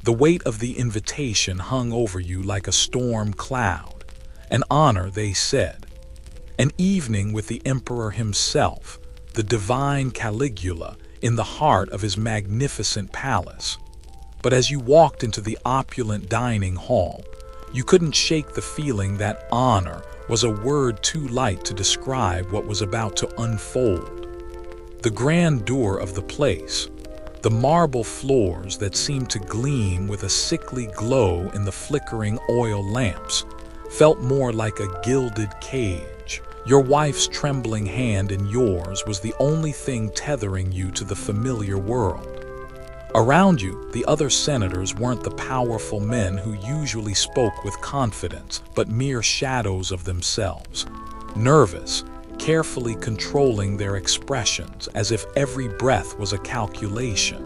The weight of the invitation hung over you like a storm cloud. An honor, they said. An evening with the emperor himself, the divine Caligula, in the heart of his magnificent palace. But as you walked into the opulent dining hall, you couldn't shake the feeling that honor was a word too light to describe what was about to unfold. The grandeur of the place, the marble floors that seemed to gleam with a sickly glow in the flickering oil lamps, felt more like a gilded cage. Your wife's trembling hand in yours was the only thing tethering you to the familiar world. Around you, the other senators weren't the powerful men who usually spoke with confidence, but mere shadows of themselves. Nervous, carefully controlling their expressions as if every breath was a calculation.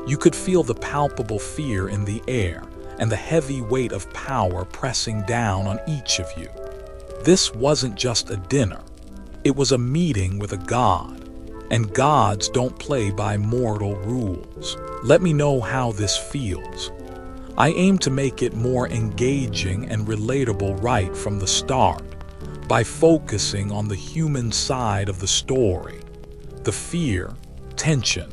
You could feel the palpable fear in the air and the heavy weight of power pressing down on each of you. This wasn't just a dinner. It was a meeting with a god. And gods don't play by mortal rules. Let me know how this feels. I aim to make it more engaging and relatable right from the start, by focusing on the human side of the story, the fear, tension,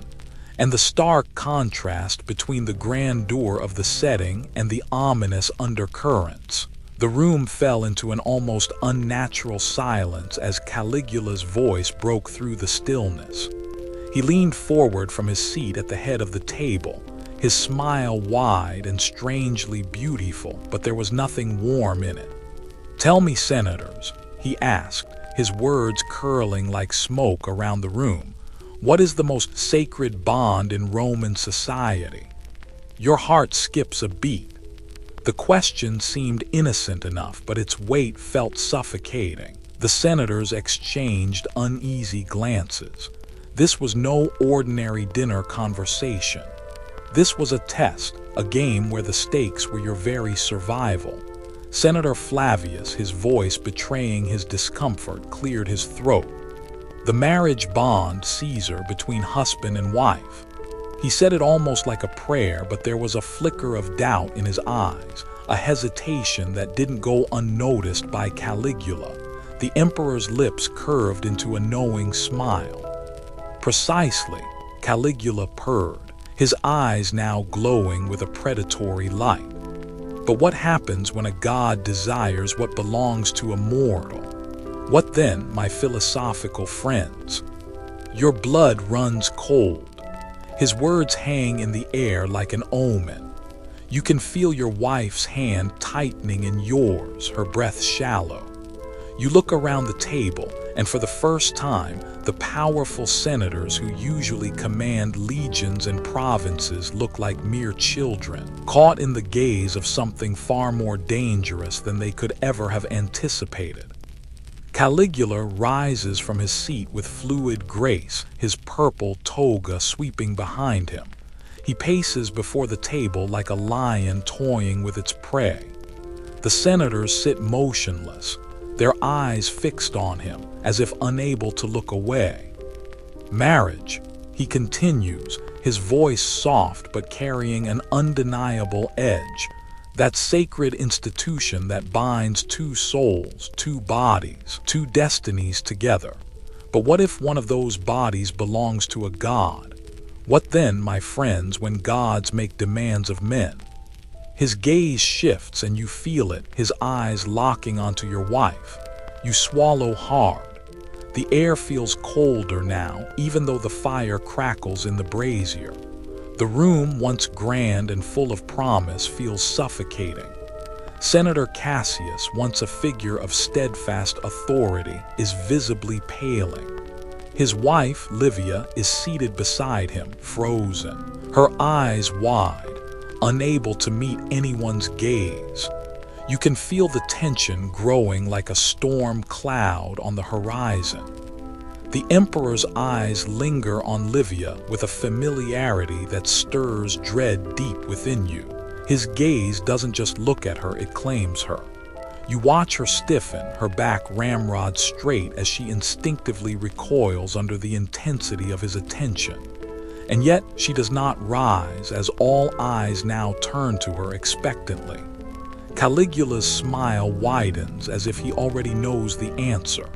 and the stark contrast between the grandeur of the setting and the ominous undercurrents. The room fell into an almost unnatural silence as Caligula's voice broke through the stillness. He leaned forward from his seat at the head of the table, his smile wide and strangely beautiful, but there was nothing warm in it. "Tell me, senators," he asked, his words curling like smoke around the room, "what is the most sacred bond in Roman society?" Your heart skips a beat. The question seemed innocent enough, but its weight felt suffocating. The senators exchanged uneasy glances. This was no ordinary dinner conversation. This was a test, a game where the stakes were your very survival. Senator Flavius, his voice betraying his discomfort, cleared his throat. "The marriage bond, Caesar, between husband and wife." He said it almost like a prayer, but there was a flicker of doubt in his eyes, a hesitation that didn't go unnoticed by Caligula. The emperor's lips curved into a knowing smile. "Precisely," Caligula purred, his eyes now glowing with a predatory light. "But what happens when a god desires what belongs to a mortal? What then, my philosophical friends?" Your blood runs cold. His words hang in the air like an omen. You can feel your wife's hand tightening in yours, her breath shallow. You look around the table, and for the first time, the powerful senators who usually command legions and provinces look like mere children, caught in the gaze of something far more dangerous than they could ever have anticipated. Caligula rises from his seat with fluid grace, his purple toga sweeping behind him. He paces before the table like a lion toying with its prey. The senators sit motionless, their eyes fixed on him, as if unable to look away. "Marriage," he continues, his voice soft but carrying an undeniable edge. That sacred institution that binds two souls, two bodies, two destinies together. But what if one of those bodies belongs to a god? What then, my friends, when gods make demands of men? His gaze shifts and you feel it, his eyes locking onto your wife. You swallow hard. The air feels colder now, even though the fire crackles in the brazier. The room, once grand and full of promise, feels suffocating. Senator Cassius, once a figure of steadfast authority, is visibly paling. His wife, Livia, is seated beside him, frozen, her eyes wide, unable to meet anyone's gaze. You can feel the tension growing like a storm cloud on the horizon. The emperor's eyes linger on Livia with a familiarity that stirs dread deep within you. His gaze doesn't just look at her, it claims her. You watch her stiffen, her back ramrod straight as she instinctively recoils under the intensity of his attention. And yet she does not rise as all eyes now turn to her expectantly. Caligula's smile widens as if he already knows the answer.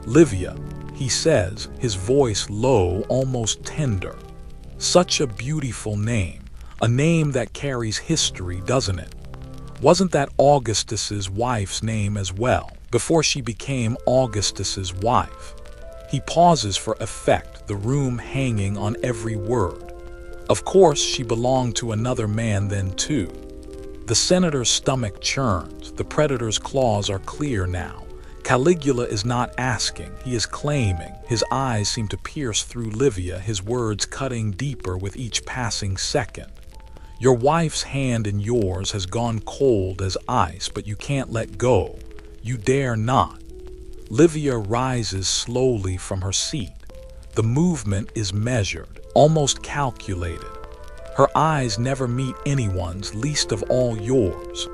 "Livia," he says, his voice low, almost tender. "Such a beautiful name, a name that carries history, doesn't it? Wasn't that Augustus's wife's name as well, before she became Augustus's wife?" He pauses for effect, the room hanging on every word. Of course, she belonged to another man then too. The senator's stomach churns, the predator's claws are clear now. Caligula is not asking, he is claiming. His eyes seem to pierce through Livia, his words cutting deeper with each passing second. "Your wife's hand in yours has gone cold as ice, but you can't let go. You dare not." Livia rises slowly from her seat. The movement is measured, almost calculated. Her eyes never meet anyone's, least of all yours.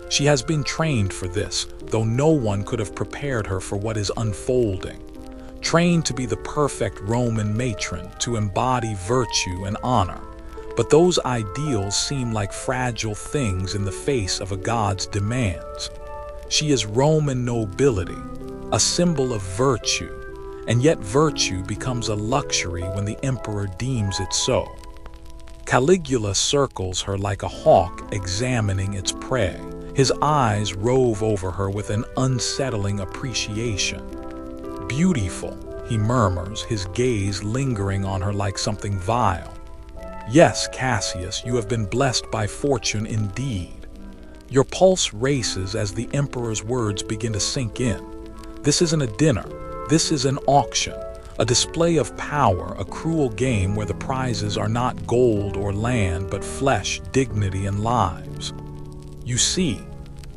She has been trained for this, though no one could have prepared her for what is unfolding. Trained to be the perfect Roman matron, to embody virtue and honor. But those ideals seem like fragile things in the face of a god's demands. She is Roman nobility, a symbol of virtue, and yet virtue becomes a luxury when the emperor deems it so. Caligula circles her like a hawk examining its prey. His eyes rove over her with an unsettling appreciation. "Beautiful," he murmurs, his gaze lingering on her like something vile. "Yes, Cassius, you have been blessed by fortune indeed." Your pulse races as the emperor's words begin to sink in. This isn't a dinner, this is an auction, a display of power, a cruel game where the prizes are not gold or land, but flesh, dignity, and lives. "You see,"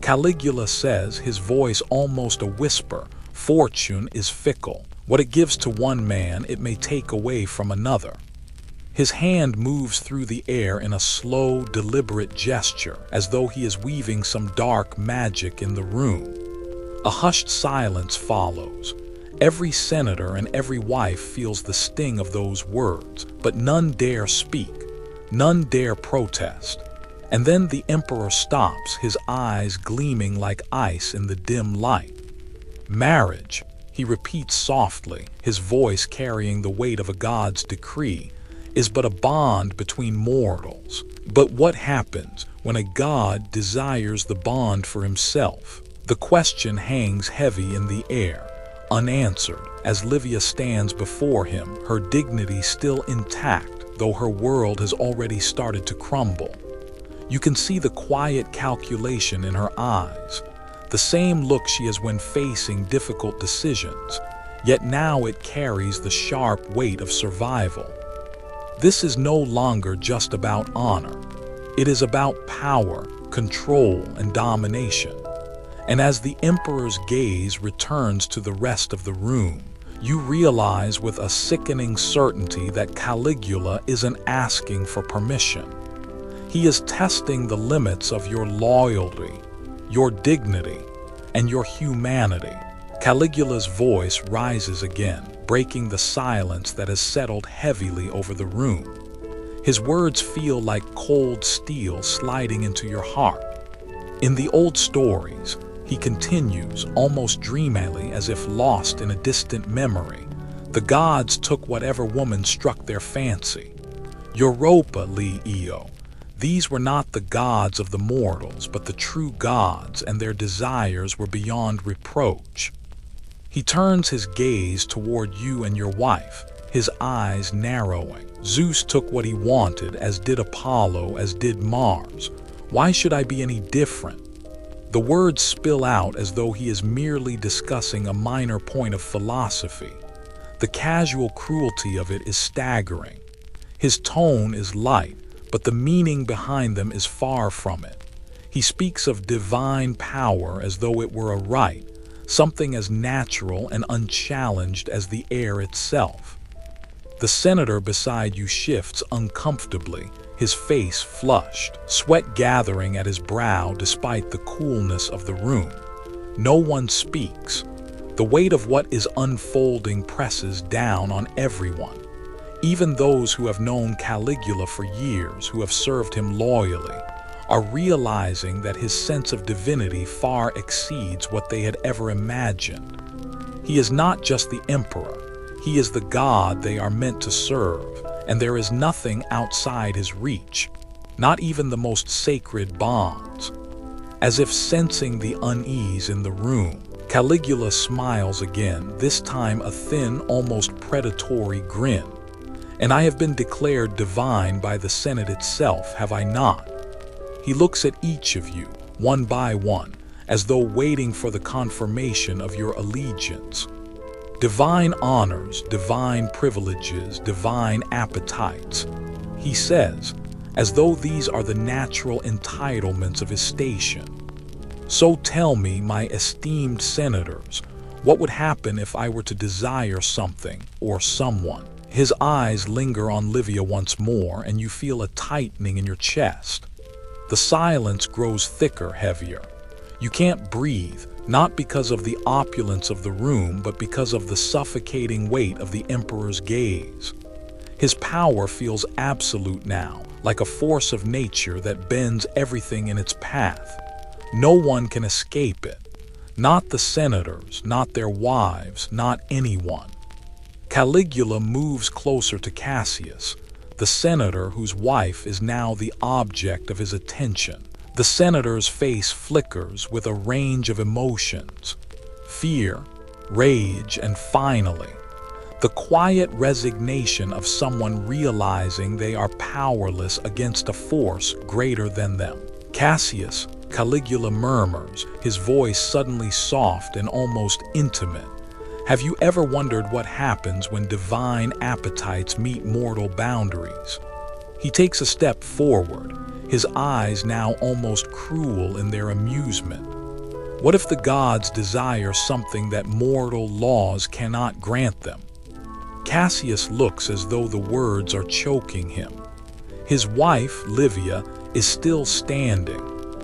Caligula says, his voice almost a whisper, "fortune is fickle. What it gives to one man, it may take away from another." His hand moves through the air in a slow, deliberate gesture, as though he is weaving some dark magic in the room. A hushed silence follows. Every senator and every wife feels the sting of those words, but none dare speak, none dare protest. And then the emperor stops, his eyes gleaming like ice in the dim light. "Marriage," he repeats softly, his voice carrying the weight of a god's decree, "is but a bond between mortals." But what happens when a god desires the bond for himself? The question hangs heavy in the air, unanswered, as Livia stands before him, her dignity still intact, though her world has already started to crumble. You can see the quiet calculation in her eyes, the same look she has when facing difficult decisions, yet now it carries the sharp weight of survival. This is no longer just about honor. It is about power, control, and domination. And as the emperor's gaze returns to the rest of the room, you realize with a sickening certainty that Caligula isn't asking for permission. He is testing the limits of your loyalty, your dignity, and your humanity. Caligula's voice rises again, breaking the silence that has settled heavily over the room. His words feel like cold steel sliding into your heart. In the old stories, he continues, almost dreamily, as if lost in a distant memory, the gods took whatever woman struck their fancy. Europa Leo. These were not the gods of the mortals, but the true gods, and their desires were beyond reproach. He turns his gaze toward you and your wife, his eyes narrowing. Zeus took what he wanted, as did Apollo, as did Mars. Why should I be any different? The words spill out as though he is merely discussing a minor point of philosophy. The casual cruelty of it is staggering. His tone is light, but the meaning behind them is far from it. He speaks of divine power as though it were a right, something as natural and unchallenged as the air itself. The senator beside you shifts uncomfortably, his face flushed, sweat gathering at his brow despite the coolness of the room. No one speaks. The weight of what is unfolding presses down on everyone. Even those who have known Caligula for years, who have served him loyally, are realizing that his sense of divinity far exceeds what they had ever imagined. He is not just the emperor, he is the god they are meant to serve, and there is nothing outside his reach, not even the most sacred bonds. As if sensing the unease in the room, Caligula smiles again, this time a thin, almost predatory grin. "And I have been declared divine by the Senate itself, have I not?" He looks at each of you, one by one, as though waiting for the confirmation of your allegiance. Divine honors, divine privileges, divine appetites, he says, as though these are the natural entitlements of his station. "So tell me, my esteemed senators, what would happen if I were to desire something or someone?" His eyes linger on Livia once more, and you feel a tightening in your chest. The silence grows thicker, heavier. You can't breathe, not because of the opulence of the room, but because of the suffocating weight of the emperor's gaze. His power feels absolute now, like a force of nature that bends everything in its path. No one can escape it. Not the senators, not their wives, not anyone. Caligula moves closer to Cassius, the senator whose wife is now the object of his attention. The senator's face flickers with a range of emotions: fear, rage, and finally, the quiet resignation of someone realizing they are powerless against a force greater than them. "Cassius," Caligula murmurs, his voice suddenly soft and almost intimate, "have you ever wondered what happens when divine appetites meet mortal boundaries?" He takes a step forward, his eyes now almost cruel in their amusement. "What if the gods desire something that mortal laws cannot grant them?" Cassius looks as though the words are choking him. His wife, Livia, is still standing,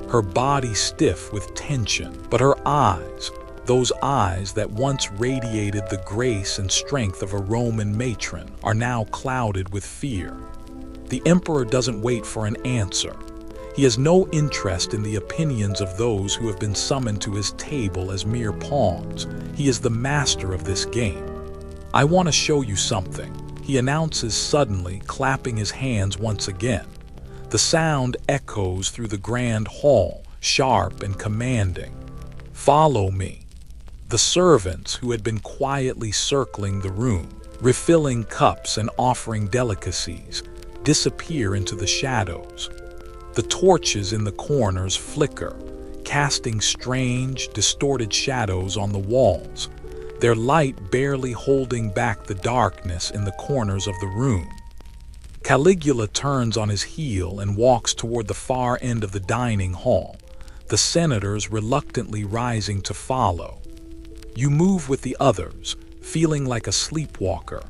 her body stiff with tension, but her eyes, those eyes that once radiated the grace and strength of a Roman matron, are now clouded with fear. The emperor doesn't wait for an answer. He has no interest in the opinions of those who have been summoned to his table as mere pawns. He is the master of this game. "I want to show you something," he announces suddenly, clapping his hands once again. The sound echoes through the grand hall, sharp and commanding. "Follow me." The servants, who had been quietly circling the room, refilling cups and offering delicacies, disappear into the shadows. The torches in the corners flicker, casting strange, distorted shadows on the walls, their light barely holding back the darkness in the corners of the room. Caligula turns on his heel and walks toward the far end of the dining hall, the senators reluctantly rising to follow. You move with the others, feeling like a sleepwalker,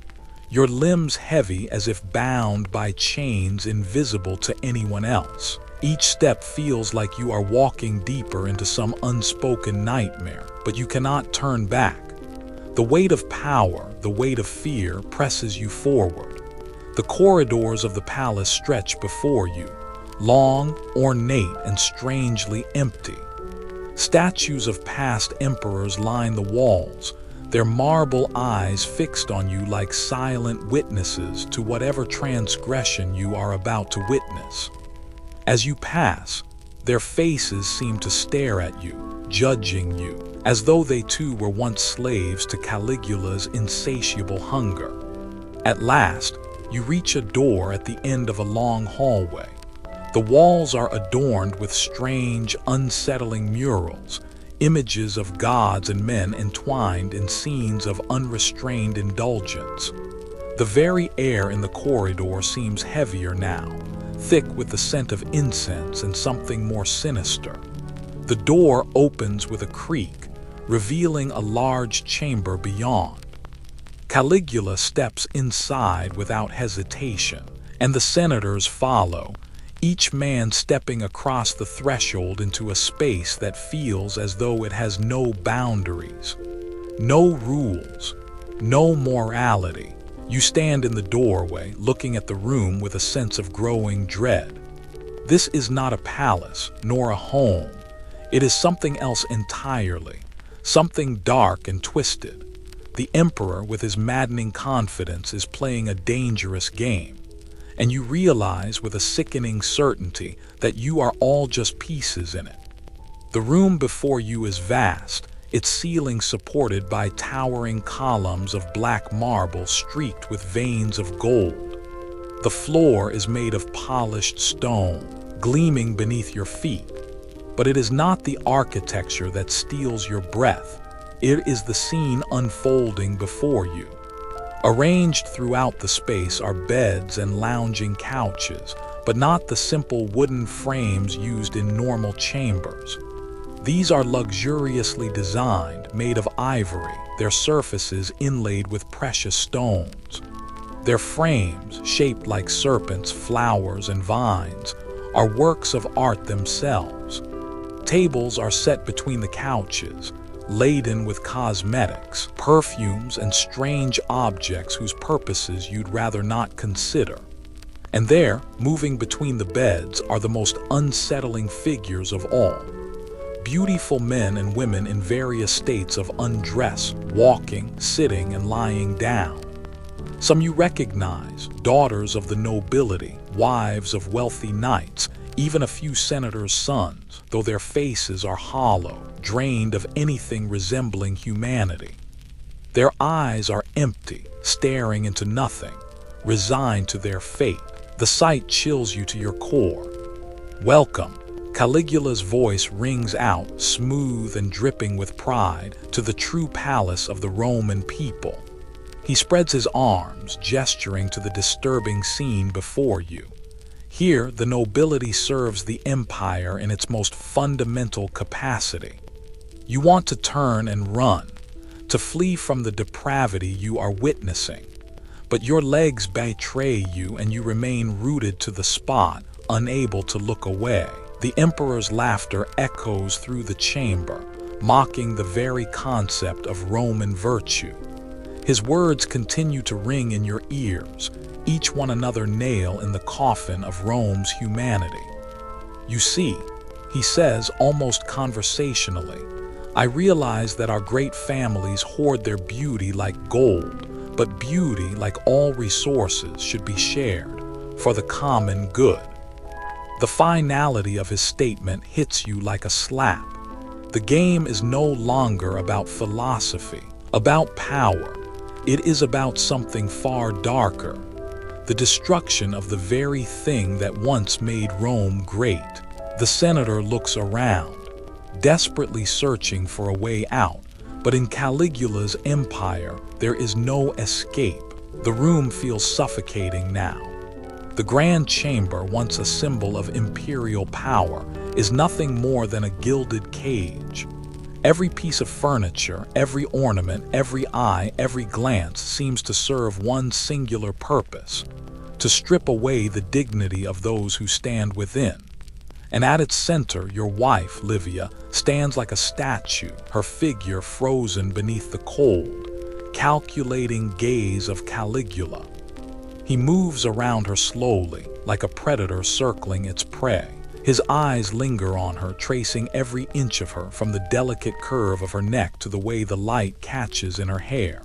your limbs heavy as if bound by chains invisible to anyone else. Each step feels like you are walking deeper into some unspoken nightmare, but you cannot turn back. The weight of power, the weight of fear, presses you forward. The corridors of the palace stretch before you, long, ornate, and strangely empty. Statues of past emperors line the walls, their marble eyes fixed on you like silent witnesses to whatever transgression you are about to witness. As you pass, their faces seem to stare at you, judging you, as though they too were once slaves to Caligula's insatiable hunger. At last, you reach a door at the end of a long hallway. The walls are adorned with strange, unsettling murals, images of gods and men entwined in scenes of unrestrained indulgence. The very air in the corridor seems heavier now, thick with the scent of incense and something more sinister. The door opens with a creak, revealing a large chamber beyond. Caligula steps inside without hesitation, and the senators follow, each man stepping across the threshold into a space that feels as though it has no boundaries, no rules, no morality, You stand in the doorway, looking at the room with a sense of growing dread. This is not a palace, nor a home. It is something else entirely, something dark and twisted. The Emperor, with his maddening confidence, is playing a dangerous game, and you realize with a sickening certainty that you are all just pieces in it. The room before you is vast, its ceiling supported by towering columns of black marble streaked with veins of gold. The floor is made of polished stone, gleaming beneath your feet. But it is not the architecture that steals your breath. It is the scene unfolding before you. Arranged throughout the space are beds and lounging couches, but not the simple wooden frames used in normal chambers. These are luxuriously designed, made of ivory, their surfaces inlaid with precious stones. Their frames, shaped like serpents, flowers, and vines, are works of art themselves. Tables are set between the couches, laden with cosmetics, perfumes, and strange objects whose purposes you'd rather not consider. And there, moving between the beds, are the most unsettling figures of all. Beautiful men and women in various states of undress, walking, sitting, and lying down. Some you recognize, daughters of the nobility, wives of wealthy knights, even a few senators' sons, though their faces are hollow, drained of anything resembling humanity. Their eyes are empty, staring into nothing, resigned to their fate. The sight chills you to your core. Welcome, Caligula's voice rings out, smooth and dripping with pride, to the true palace of the Roman people. He spreads his arms, gesturing to the disturbing scene before you. Here, the nobility serves the empire in its most fundamental capacity. You want to turn and run, to flee from the depravity you are witnessing. But your legs betray you and you remain rooted to the spot, unable to look away. The emperor's laughter echoes through the chamber, mocking the very concept of Roman virtue. His words continue to ring in your ears, each one another nail in the coffin of Rome's humanity. You see, he says almost conversationally, I realize that our great families hoard their beauty like gold, but beauty, like all resources, should be shared for the common good. The finality of his statement hits you like a slap. The game is no longer about philosophy, about power. It is about something far darker, the destruction of the very thing that once made Rome great. The senator looks around, desperately searching for a way out, but in Caligula's empire, there is no escape. The room feels suffocating now. The grand chamber, once a symbol of imperial power, is nothing more than a gilded cage. Every piece of furniture, every ornament, every eye, every glance seems to serve one singular purpose: to strip away the dignity of those who stand within. And at its center, your wife, Livia, stands like a statue, her figure frozen beneath the cold, calculating gaze of Caligula. He moves around her slowly, like a predator circling its prey. His eyes linger on her, tracing every inch of her, from the delicate curve of her neck to the way the light catches in her hair.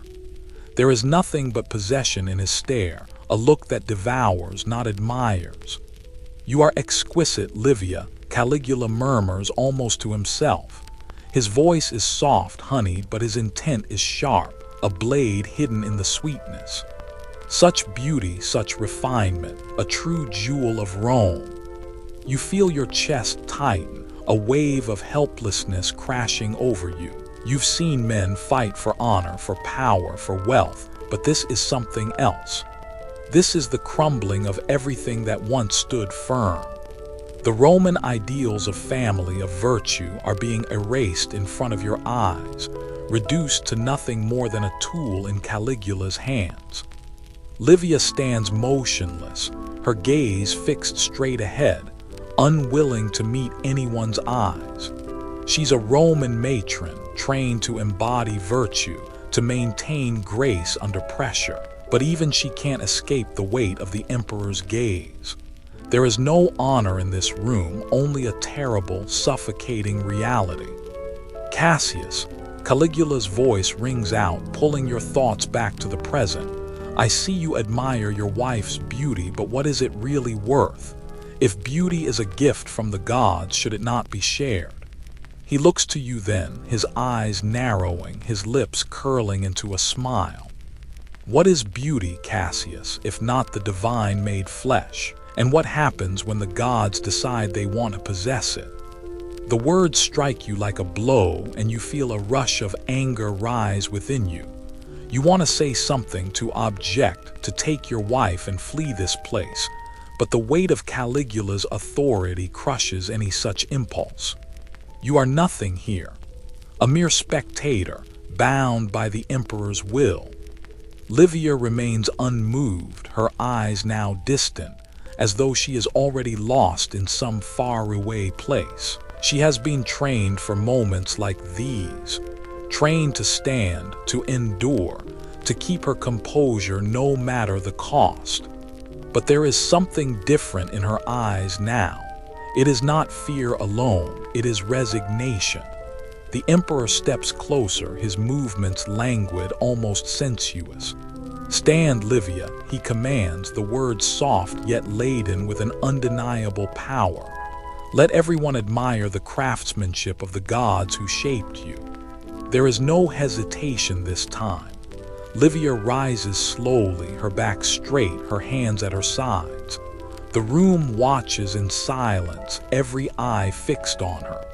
There is nothing but possession in his stare, a look that devours, not admires. You are exquisite, Livia, Caligula murmurs almost to himself. His voice is soft, honeyed, but his intent is sharp, a blade hidden in the sweetness. Such beauty, such refinement, a true jewel of Rome. You feel your chest tighten, a wave of helplessness crashing over you. You've seen men fight for honor, for power, for wealth, but this is something else. This is the crumbling of everything that once stood firm. The Roman ideals of family, of virtue, are being erased in front of your eyes, reduced to nothing more than a tool in Caligula's hands. Livia stands motionless, her gaze fixed straight ahead, unwilling to meet anyone's eyes. She's a Roman matron, trained to embody virtue, to maintain grace under pressure. but even she can't escape the weight of the emperor's gaze. There is no honor in this room, only a terrible, suffocating reality. Cassius, Caligula's voice rings out, pulling your thoughts back to the present. I see you admire your wife's beauty, but what is it really worth? If beauty is a gift from the gods, should it not be shared? He looks to you then, his eyes narrowing, his lips curling into a smile. What is beauty, Cassius, if not the divine made flesh? And what happens when the gods decide they want to possess it? The words strike you like a blow, and you feel a rush of anger rise within you. You want to say something, to object, to take your wife and flee this place, but the weight of Caligula's authority crushes any such impulse. You are nothing here, a mere spectator, bound by the emperor's will. Livia remains unmoved, her eyes now distant, as though she is already lost in some faraway place. She has been trained for moments like these, trained to stand, to endure, to keep her composure no matter the cost. But there is something different in her eyes now. It is not fear alone, it is resignation. The emperor steps closer, his movements languid, almost sensuous. Stand, Livia, he commands, the words soft yet laden with an undeniable power. Let everyone admire the craftsmanship of the gods who shaped you. There is no hesitation this time. Livia rises slowly, her back straight, her hands at her sides. The room watches in silence, every eye fixed on her.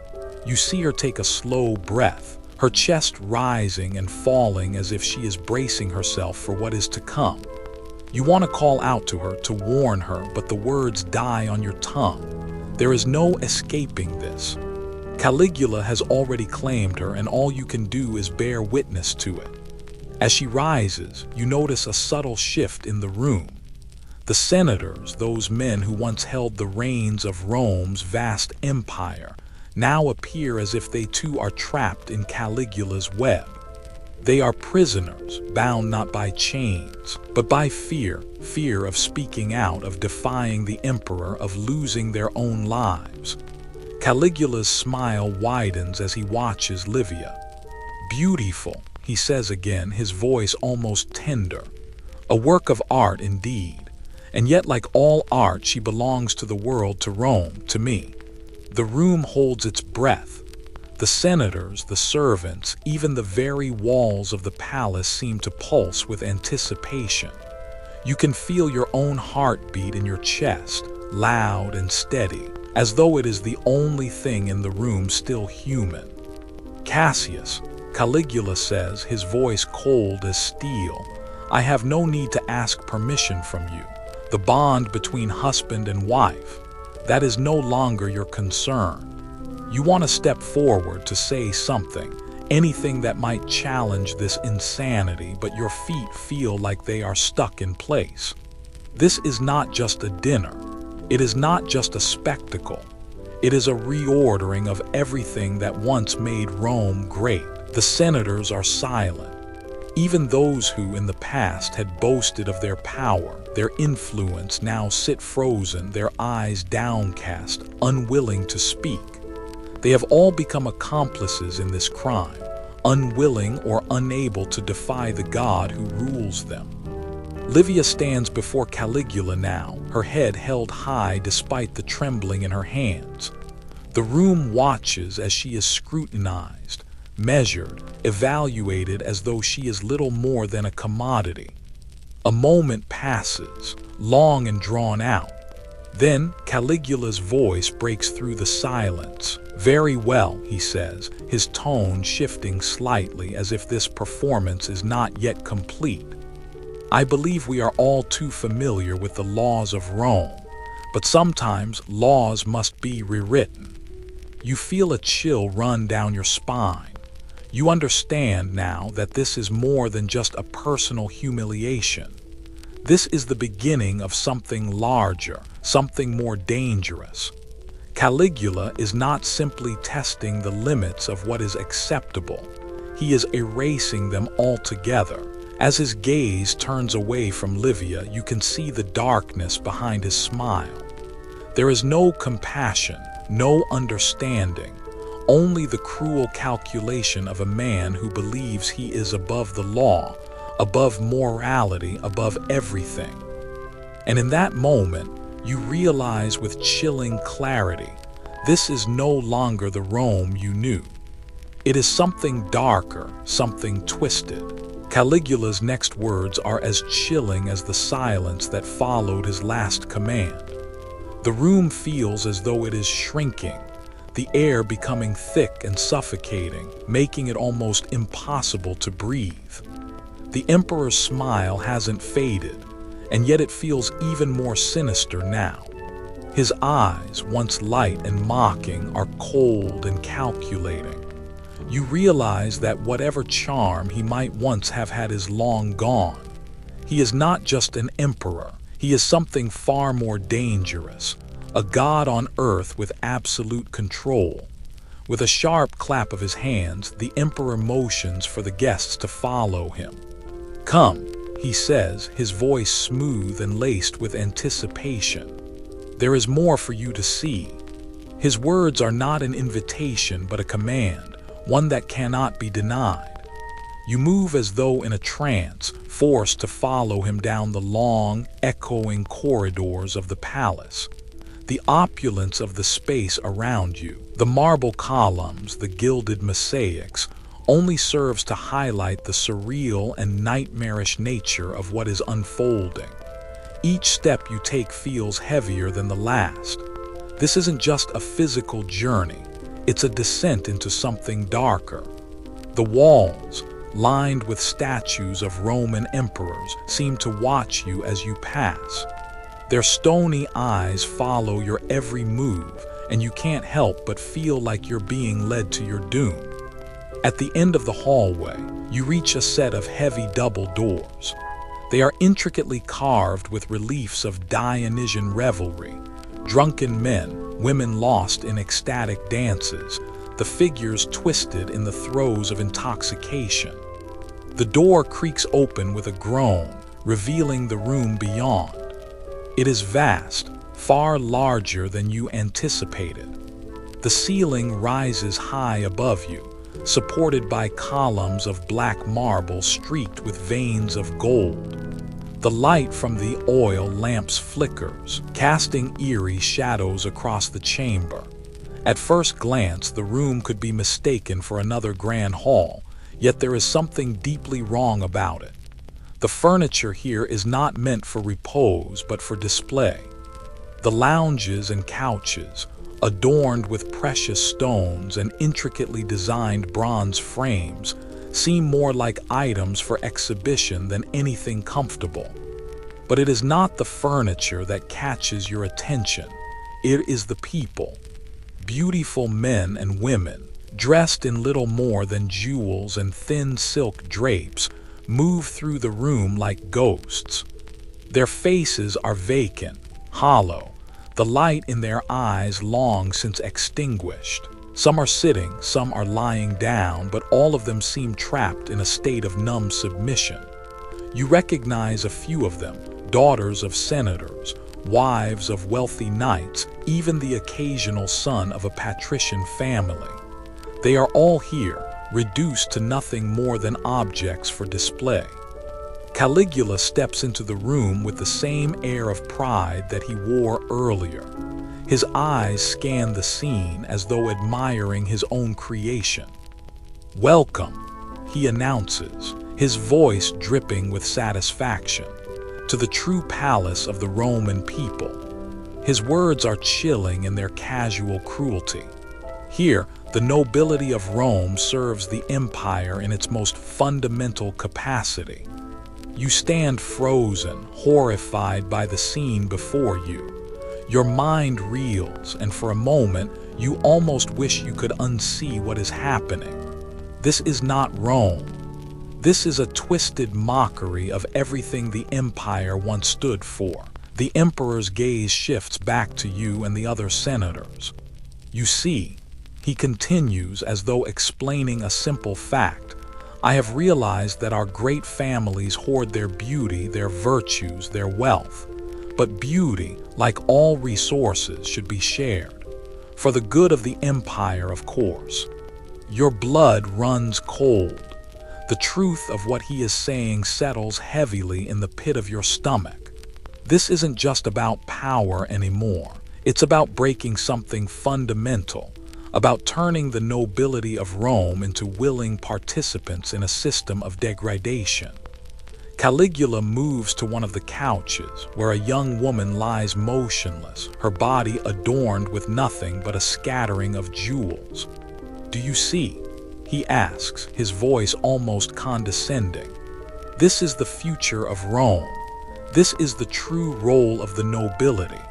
You see her take a slow breath, her chest rising and falling as if she is bracing herself for what is to come. You want to call out to her, to warn her, but the words die on your tongue. There is no escaping this. Caligula has already claimed her, and all you can do is bear witness to it. As she rises, you notice a subtle shift in the room. The senators, those men who once held the reins of Rome's vast empire, now appear as if they too are trapped in Caligula's web. They are prisoners, bound not by chains, but by fear, fear of speaking out, of defying the emperor, of losing their own lives. Caligula's smile widens as he watches Livia. Beautiful, he says again, his voice almost tender. A work of art indeed, and yet like all art she belongs to the world, to Rome, to me. The room holds its breath. The senators, the servants, even the very walls of the palace seem to pulse with anticipation. You can feel your own heartbeat in your chest, loud and steady, as though it is the only thing in the room still human. Cassius, Caligula says, his voice cold as steel, I have no need to ask permission from you. The bond between husband and wife, that is no longer your concern. You want to step forward to say something, anything that might challenge this insanity, but your feet feel like they are stuck in place. This is not just a dinner. It is not just a spectacle. It is a reordering of everything that once made Rome great. The senators are silent. Even those who in the past had boasted of their power, their influence, now sit frozen, their eyes downcast, unwilling to speak. They have all become accomplices in this crime, unwilling or unable to defy the god who rules them. Livia stands before Caligula now, her head held high despite the trembling in her hands. The room watches as she is scrutinized, measured, evaluated as though she is little more than a commodity. A moment passes, long and drawn out. Then Caligula's voice breaks through the silence. Very well, he says, his tone shifting slightly as if this performance is not yet complete. I believe we are all too familiar with the laws of Rome, but sometimes laws must be rewritten. You feel a chill run down your spine. You understand now that this is more than just a personal humiliation. This is the beginning of something larger, something more dangerous. Caligula is not simply testing the limits of what is acceptable. He is erasing them altogether, As his gaze turns away from Livia, you can see the darkness behind his smile. There is no compassion, no understanding, only the cruel calculation of a man who believes he is above the law, above morality, above everything. And in that moment, you realize with chilling clarity, this is no longer the Rome you knew. It is something darker, something twisted. Caligula's next words are as chilling as the silence that followed his last command. The room feels as though it is shrinking, the air becoming thick and suffocating, making it almost impossible to breathe. The emperor's smile hasn't faded, and yet it feels even more sinister now. His eyes, once light and mocking, are cold and calculating. You realize that whatever charm he might once have had is long gone. He is not just an emperor, he is something far more dangerous, a god on earth with absolute control. With a sharp clap of his hands, the emperor motions for the guests to follow him. "Come," he says, his voice smooth and laced with anticipation. "There is more for you to see." His words are not an invitation but a command, one that cannot be denied. You move as though in a trance, forced to follow him down the long, echoing corridors of the palace. The opulence of the space around you, the marble columns, the gilded mosaics, only serves to highlight the surreal and nightmarish nature of what is unfolding. Each step you take feels heavier than the last. This isn't just a physical journey, it's a descent into something darker. The walls, lined with statues of Roman emperors, seem to watch you as you pass. Their stony eyes follow your every move, and you can't help but feel like you're being led to your doom. At the end of the hallway, you reach a set of heavy double doors. They are intricately carved with reliefs of Dionysian revelry, drunken men, women lost in ecstatic dances, the figures twisted in the throes of intoxication. The door creaks open with a groan, revealing the room beyond. It is vast, far larger than you anticipated. The ceiling rises high above you, supported by columns of black marble streaked with veins of gold. The light from the oil lamps flickers, casting eerie shadows across the chamber. At first glance, the room could be mistaken for another grand hall, yet there is something deeply wrong about it. The furniture here is not meant for repose, but for display. The lounges and couches, adorned with precious stones and intricately designed bronze frames, seem more like items for exhibition than anything comfortable. But it is not the furniture that catches your attention. It is the people. Beautiful men and women, dressed in little more than jewels and thin silk drapes, move through the room like ghosts. Their faces are vacant, hollow, the light in their eyes long since extinguished. Some are sitting, some are lying down, but all of them seem trapped in a state of numb submission. You recognize a few of them, daughters of senators, wives of wealthy knights, even the occasional son of a patrician family. They are all here, reduced to nothing more than objects for display. Caligula steps into the room with the same air of pride that he wore earlier. His eyes scan the scene as though admiring his own creation. "Welcome," he announces, his voice dripping with satisfaction, "to the true palace of the Roman people." His words are chilling in their casual cruelty. Here, the nobility of Rome serves the empire in its most fundamental capacity. You stand frozen, horrified by the scene before you. Your mind reels, and for a moment, you almost wish you could unsee what is happening. This is not Rome. This is a twisted mockery of everything the empire once stood for. The emperor's gaze shifts back to you and the other senators. "You see," he continues as though explaining a simple fact, I have realized that our great families hoard their beauty, their virtues, their wealth. But beauty, like all resources, should be shared. For the good of the empire, of course. Your blood runs cold. The truth of what he is saying settles heavily in the pit of your stomach. This isn't just about power anymore. It's about breaking something fundamental, about turning the nobility of Rome into willing participants in a system of degradation. Caligula moves to one of the couches, where a young woman lies motionless, her body adorned with nothing but a scattering of jewels. "Do you see?" he asks, his voice almost condescending. "This is the future of Rome. This is the true role of the nobility.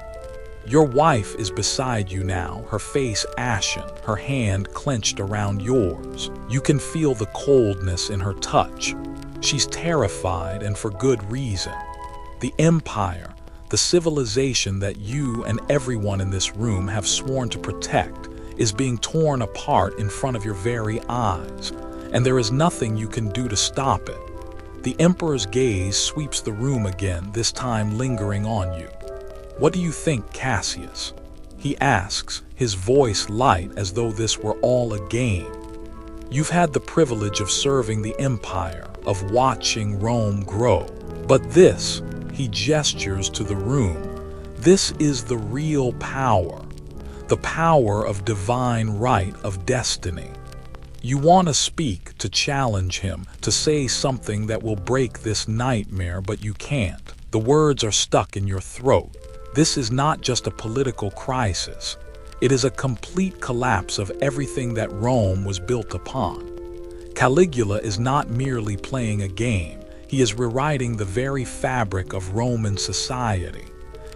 Your wife is beside you now, her face ashen, her hand clenched around yours. You can feel the coldness in her touch. She's terrified, and for good reason. The empire, the civilization that you and everyone in this room have sworn to protect, is being torn apart in front of your very eyes, and there is nothing you can do to stop it." The emperor's gaze sweeps the room again, this time lingering on you. "What do you think, Cassius?" he asks, his voice light as though this were all a game. "You've had the privilege of serving the empire, of watching Rome grow. But this," he gestures to the room, "this is the real power. The power of divine right, of destiny. You want to speak, to challenge him, to say something that will break this nightmare, but you can't. The words are stuck in your throat. This is not just a political crisis. It is a complete collapse of everything that Rome was built upon. Caligula is not merely playing a game. He is rewriting the very fabric of Roman society."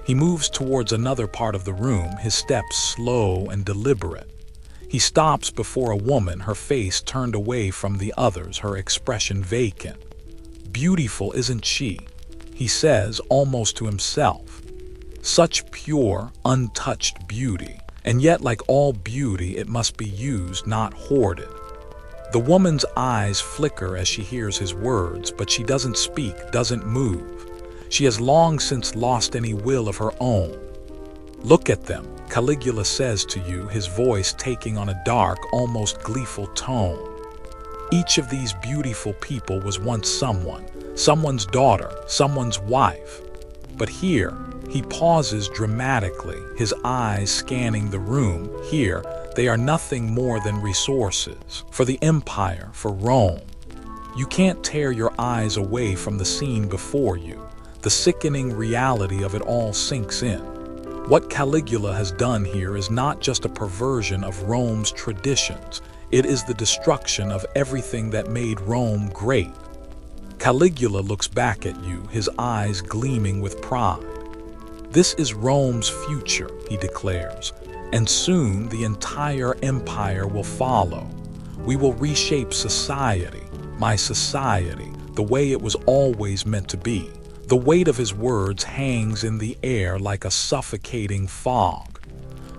He moves towards another part of the room, his steps slow and deliberate. He stops before a woman, her face turned away from the others, her expression vacant. "Beautiful, isn't she?" he says, almost to himself. "Such pure, untouched beauty. And yet, like all beauty, it must be used, not hoarded." The woman's eyes flicker as she hears his words, but she doesn't speak, doesn't move. She has long since lost any will of her own. "Look at them," Caligula says to you, his voice taking on a dark, almost gleeful tone. "Each of these beautiful people was once someone's daughter, someone's wife. But here," he pauses dramatically, his eyes scanning the room, "here, they are nothing more than resources. For the empire, for Rome. You can't tear your eyes away from the scene before you. The sickening reality of it all sinks in. What Caligula has done here is not just a perversion of Rome's traditions. It is the destruction of everything that made Rome great." Caligula looks back at you, his eyes gleaming with pride. "This is Rome's future," he declares, "and soon the entire empire will follow. We will reshape society, my society, the way it was always meant to be." The weight of his words hangs in the air like a suffocating fog.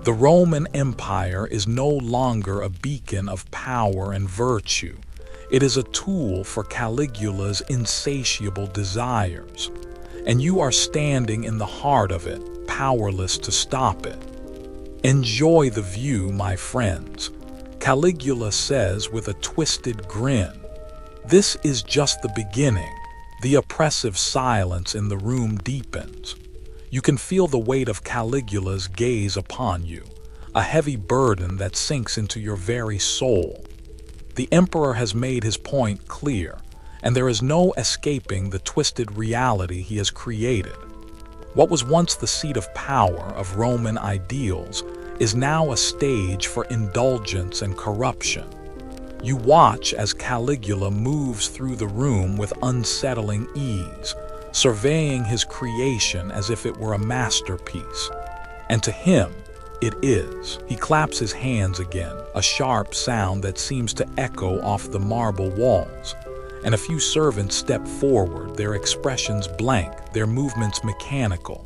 The Roman Empire is no longer a beacon of power and virtue. It is a tool for Caligula's insatiable desires. And you are standing in the heart of it, powerless to stop it. "Enjoy the view, my friends," Caligula says with a twisted grin. "This is just the beginning." The oppressive silence in the room deepens. You can feel the weight of Caligula's gaze upon you, a heavy burden that sinks into your very soul. The emperor has made his point clear, and there is no escaping the twisted reality he has created. What was once the seat of power of Roman ideals is now a stage for indulgence and corruption. You watch as Caligula moves through the room with unsettling ease, surveying his creation as if it were a masterpiece. And to him, it is. He claps his hands again, a sharp sound that seems to echo off the marble walls. And a few servants step forward, their expressions blank, their movements mechanical.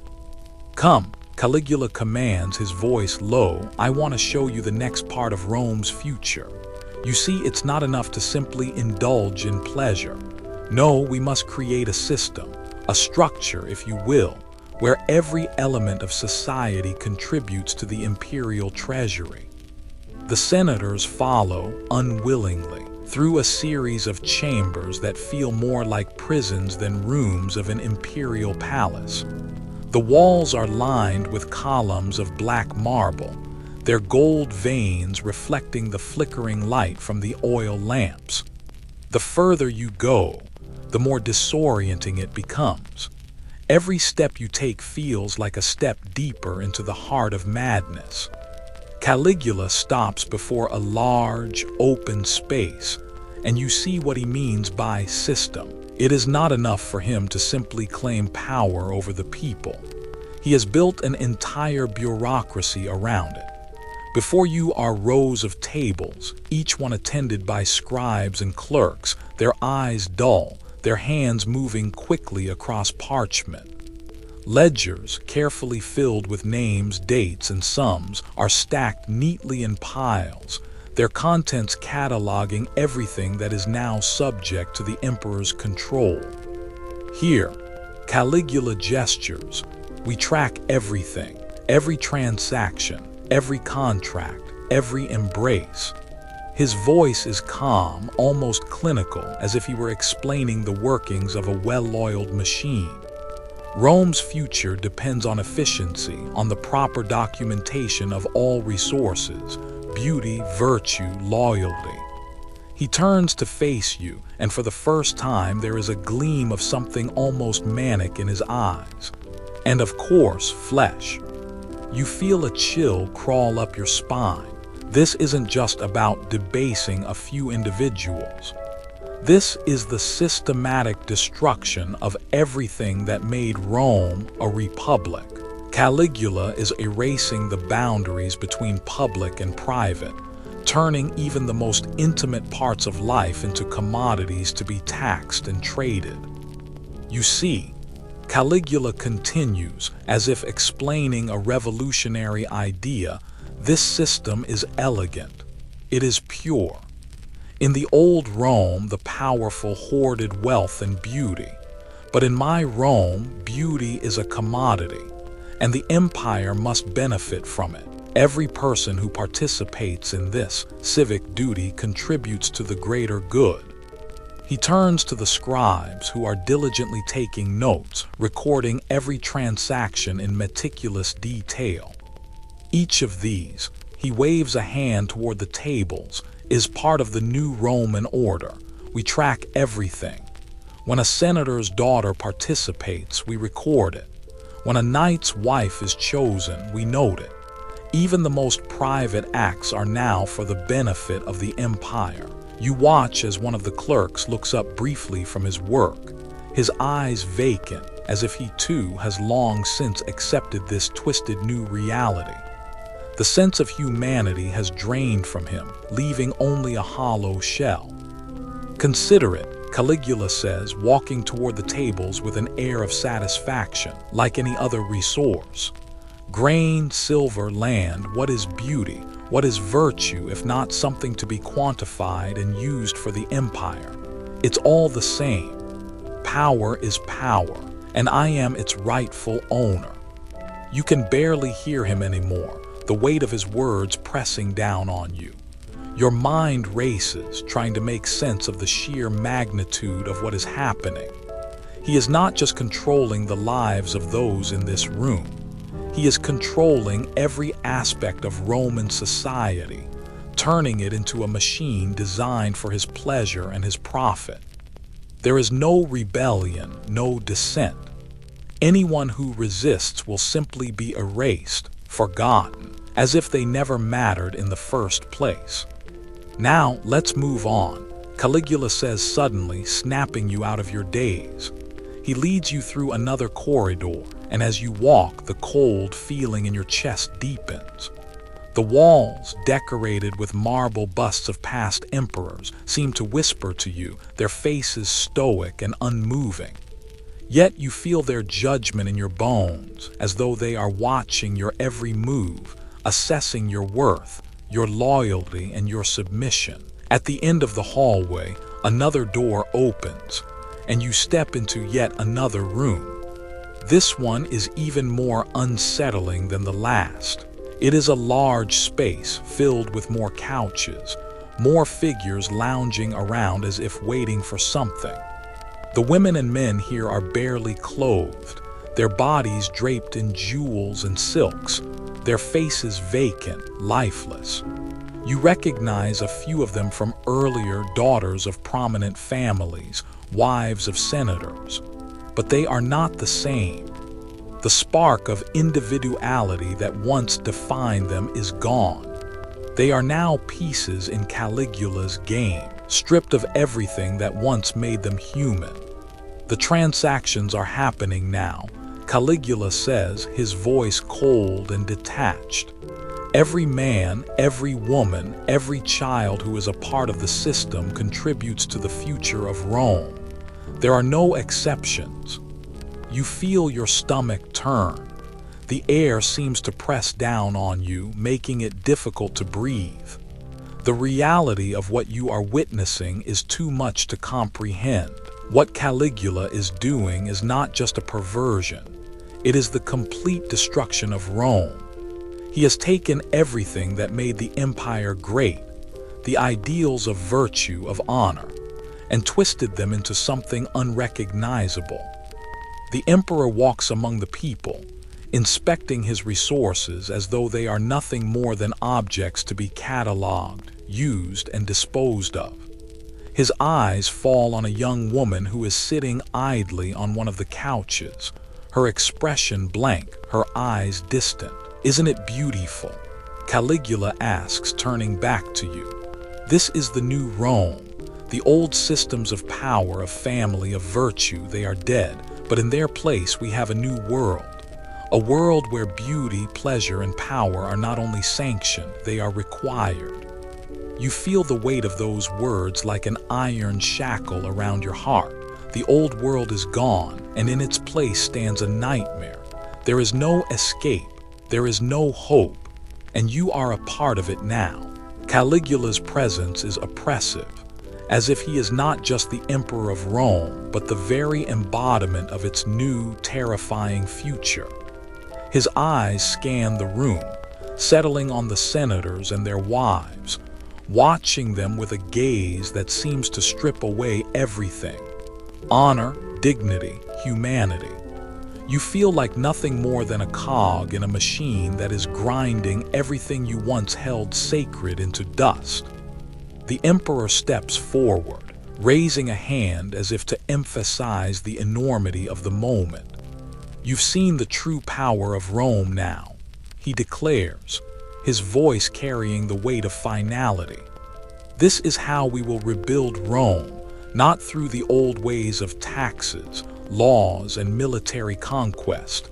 "Come," Caligula commands, his voice low, "I want to show you the next part of Rome's future. You see, it's not enough to simply indulge in pleasure. No, we must create a system, a structure, if you will, where every element of society contributes to the imperial treasury. The senators follow, unwillingly, through a series of chambers that feel more like prisons than rooms of an imperial palace. The walls are lined with columns of black marble, their gold veins reflecting the flickering light from the oil lamps. The further you go, the more disorienting it becomes. Every step you take feels like a step deeper into the heart of madness. Caligula stops before a large, open space, and you see what he means by system. It is not enough for him to simply claim power over the people. He has built an entire bureaucracy around it. Before you are rows of tables, each one attended by scribes and clerks, their eyes dull, their hands moving quickly across parchment. Ledgers, carefully filled with names, dates, and sums, are stacked neatly in piles, their contents cataloging everything that is now subject to the emperor's control. Here, Caligula gestures. We track everything, every transaction, every contract, every embrace. His voice is calm, almost clinical, as if he were explaining the workings of a well-oiled machine. Rome's future depends on efficiency, on the proper documentation of all resources, beauty, virtue, loyalty. He turns to face you, and for the first time there is a gleam of something almost manic in his eyes. And of course, flesh. You feel a chill crawl up your spine. This isn't just about debasing a few individuals. This is the systematic destruction of everything that made Rome a republic. Caligula is erasing the boundaries between public and private, turning even the most intimate parts of life into commodities to be taxed and traded. You see, Caligula continues, as if explaining a revolutionary idea. This system is elegant. It is pure. In the old Rome, the powerful hoarded wealth and beauty. But in my Rome, beauty is a commodity, and the empire must benefit from it. Every person who participates in this civic duty contributes to the greater good. He turns to the scribes who are diligently taking notes, recording every transaction in meticulous detail. Each of these, he waves a hand toward the tables, is part of the new Roman order. We track everything. When a senator's daughter participates, we record it. When a knight's wife is chosen, we note it. Even the most private acts are now for the benefit of the empire. You watch as one of the clerks looks up briefly from his work, his eyes vacant, as if he too has long since accepted this twisted new reality. The sense of humanity has drained from him, leaving only a hollow shell. Consider it, Caligula says, walking toward the tables with an air of satisfaction, like any other resource. Grain, silver, land, what is beauty? What is virtue if not something to be quantified and used for the empire? It's all the same. Power is power, and I am its rightful owner. You can barely hear him anymore, the weight of his words pressing down on you. Your mind races, trying to make sense of the sheer magnitude of what is happening. He is not just controlling the lives of those in this room. He is controlling every aspect of Roman society, turning it into a machine designed for his pleasure and his profit. There is no rebellion, no dissent. Anyone who resists will simply be erased, forgotten, as if they never mattered in the first place. Now, let's move on, Caligula says suddenly, snapping you out of your daze. He leads you through another corridor, and as you walk, the cold feeling in your chest deepens. The walls, decorated with marble busts of past emperors, seem to whisper to you, their faces stoic and unmoving. Yet you feel their judgment in your bones, as though they are watching your every move, assessing your worth, your loyalty, and your submission. At the end of the hallway, another door opens, and you step into yet another room. This one is even more unsettling than the last. It is a large space filled with more couches, more figures lounging around as if waiting for something. The women and men here are barely clothed, their bodies draped in jewels and silks, their faces vacant, lifeless. You recognize a few of them from earlier, daughters of prominent families, wives of senators. But they are not the same. The spark of individuality that once defined them is gone. They are now pieces in Caligula's game, stripped of everything that once made them human. The transactions are happening now, Caligula says, his voice cold and detached. Every man, every woman, every child who is a part of the system contributes to the future of Rome. There are no exceptions. You feel your stomach turn. The air seems to press down on you, making it difficult to breathe. The reality of what you are witnessing is too much to comprehend. What Caligula is doing is not just a perversion. It is the complete destruction of Rome. He has taken everything that made the empire great, the ideals of virtue, of honor, and twisted them into something unrecognizable. The emperor walks among the people, inspecting his resources as though they are nothing more than objects to be catalogued, used, and disposed of. His eyes fall on a young woman who is sitting idly on one of the couches, her expression blank, her eyes distant. "Isn't it beautiful?" Caligula asks, turning back to you. This is the new Rome. The old systems of power, of family, of virtue, they are dead, but in their place we have a new world. A world where beauty, pleasure, and power are not only sanctioned, they are required. You feel the weight of those words like an iron shackle around your heart. The old world is gone, and in its place stands a nightmare. There is no escape, there is no hope, and you are a part of it now. Caligula's presence is oppressive, as if he is not just the emperor of Rome, but the very embodiment of its new, terrifying future. His eyes scan the room, settling on the senators and their wives, watching them with a gaze that seems to strip away everything: honor, dignity, humanity. You feel like nothing more than a cog in a machine that is grinding everything you once held sacred into dust. The emperor steps forward, raising a hand as if to emphasize the enormity of the moment. You've seen the true power of Rome now, he declares, his voice carrying the weight of finality. This is how we will rebuild Rome, not through the old ways of taxes, laws, and military conquest,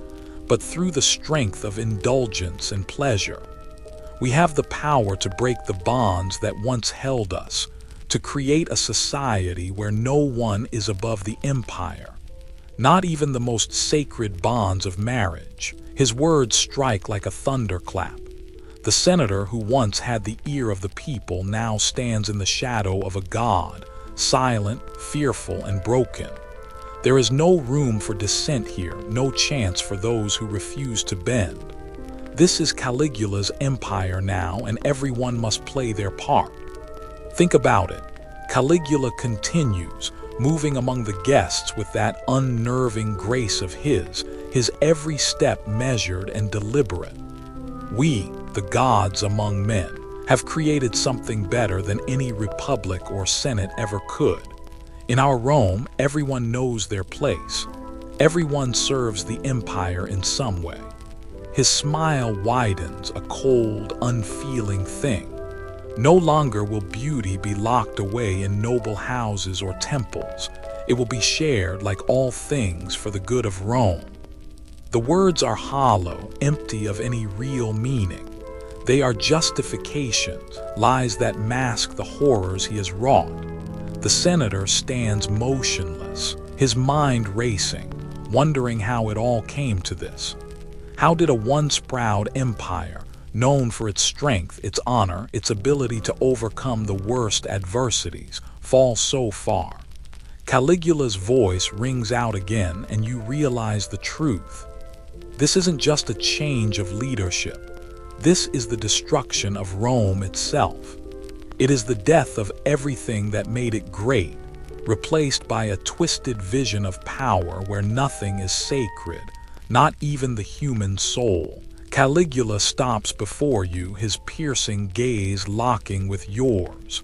but through the strength of indulgence and pleasure. We have the power to break the bonds that once held us, to create a society where no one is above the empire, not even the most sacred bonds of marriage. His words strike like a thunderclap. The senator who once had the ear of the people now stands in the shadow of a god, silent, fearful, and broken. There is no room for dissent here, no chance for those who refuse to bend. This is Caligula's empire now, and everyone must play their part. Think about it. Caligula continues, moving among the guests with that unnerving grace of his every step measured and deliberate. We, the gods among men, have created something better than any republic or senate ever could. In our Rome, everyone knows their place. Everyone serves the empire in some way. His smile widens, a cold, unfeeling thing. No longer will beauty be locked away in noble houses or temples. It will be shared like all things for the good of Rome. The words are hollow, empty of any real meaning. They are justifications, lies that mask the horrors he has wrought. The senator stands motionless, his mind racing, wondering how it all came to this. How did a once proud empire known for its strength, its honor, its ability to overcome the worst adversities, falls so far. Caligula's voice rings out again, and you realize the truth. This isn't just a change of leadership. This is the destruction of Rome itself. It is the death of everything that made it great, replaced by a twisted vision of power where nothing is sacred, not even the human soul. Caligula stops before you, his piercing gaze locking with yours.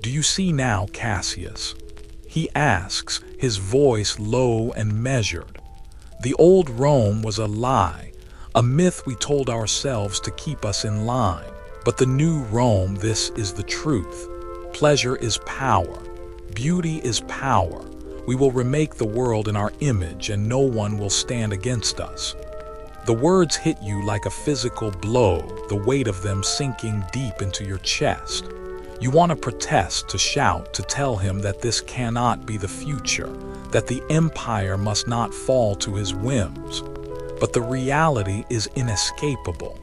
"Do you see now, Cassius?" he asks, his voice low and measured. "The old Rome was a lie, a myth we told ourselves to keep us in line. But the new Rome, this is the truth. Pleasure is power. Beauty is power. We will remake the world in our image, and no one will stand against us." The words hit you like a physical blow, the weight of them sinking deep into your chest. You want to protest, to shout, to tell him that this cannot be the future, that the empire must not fall to his whims. But the reality is inescapable.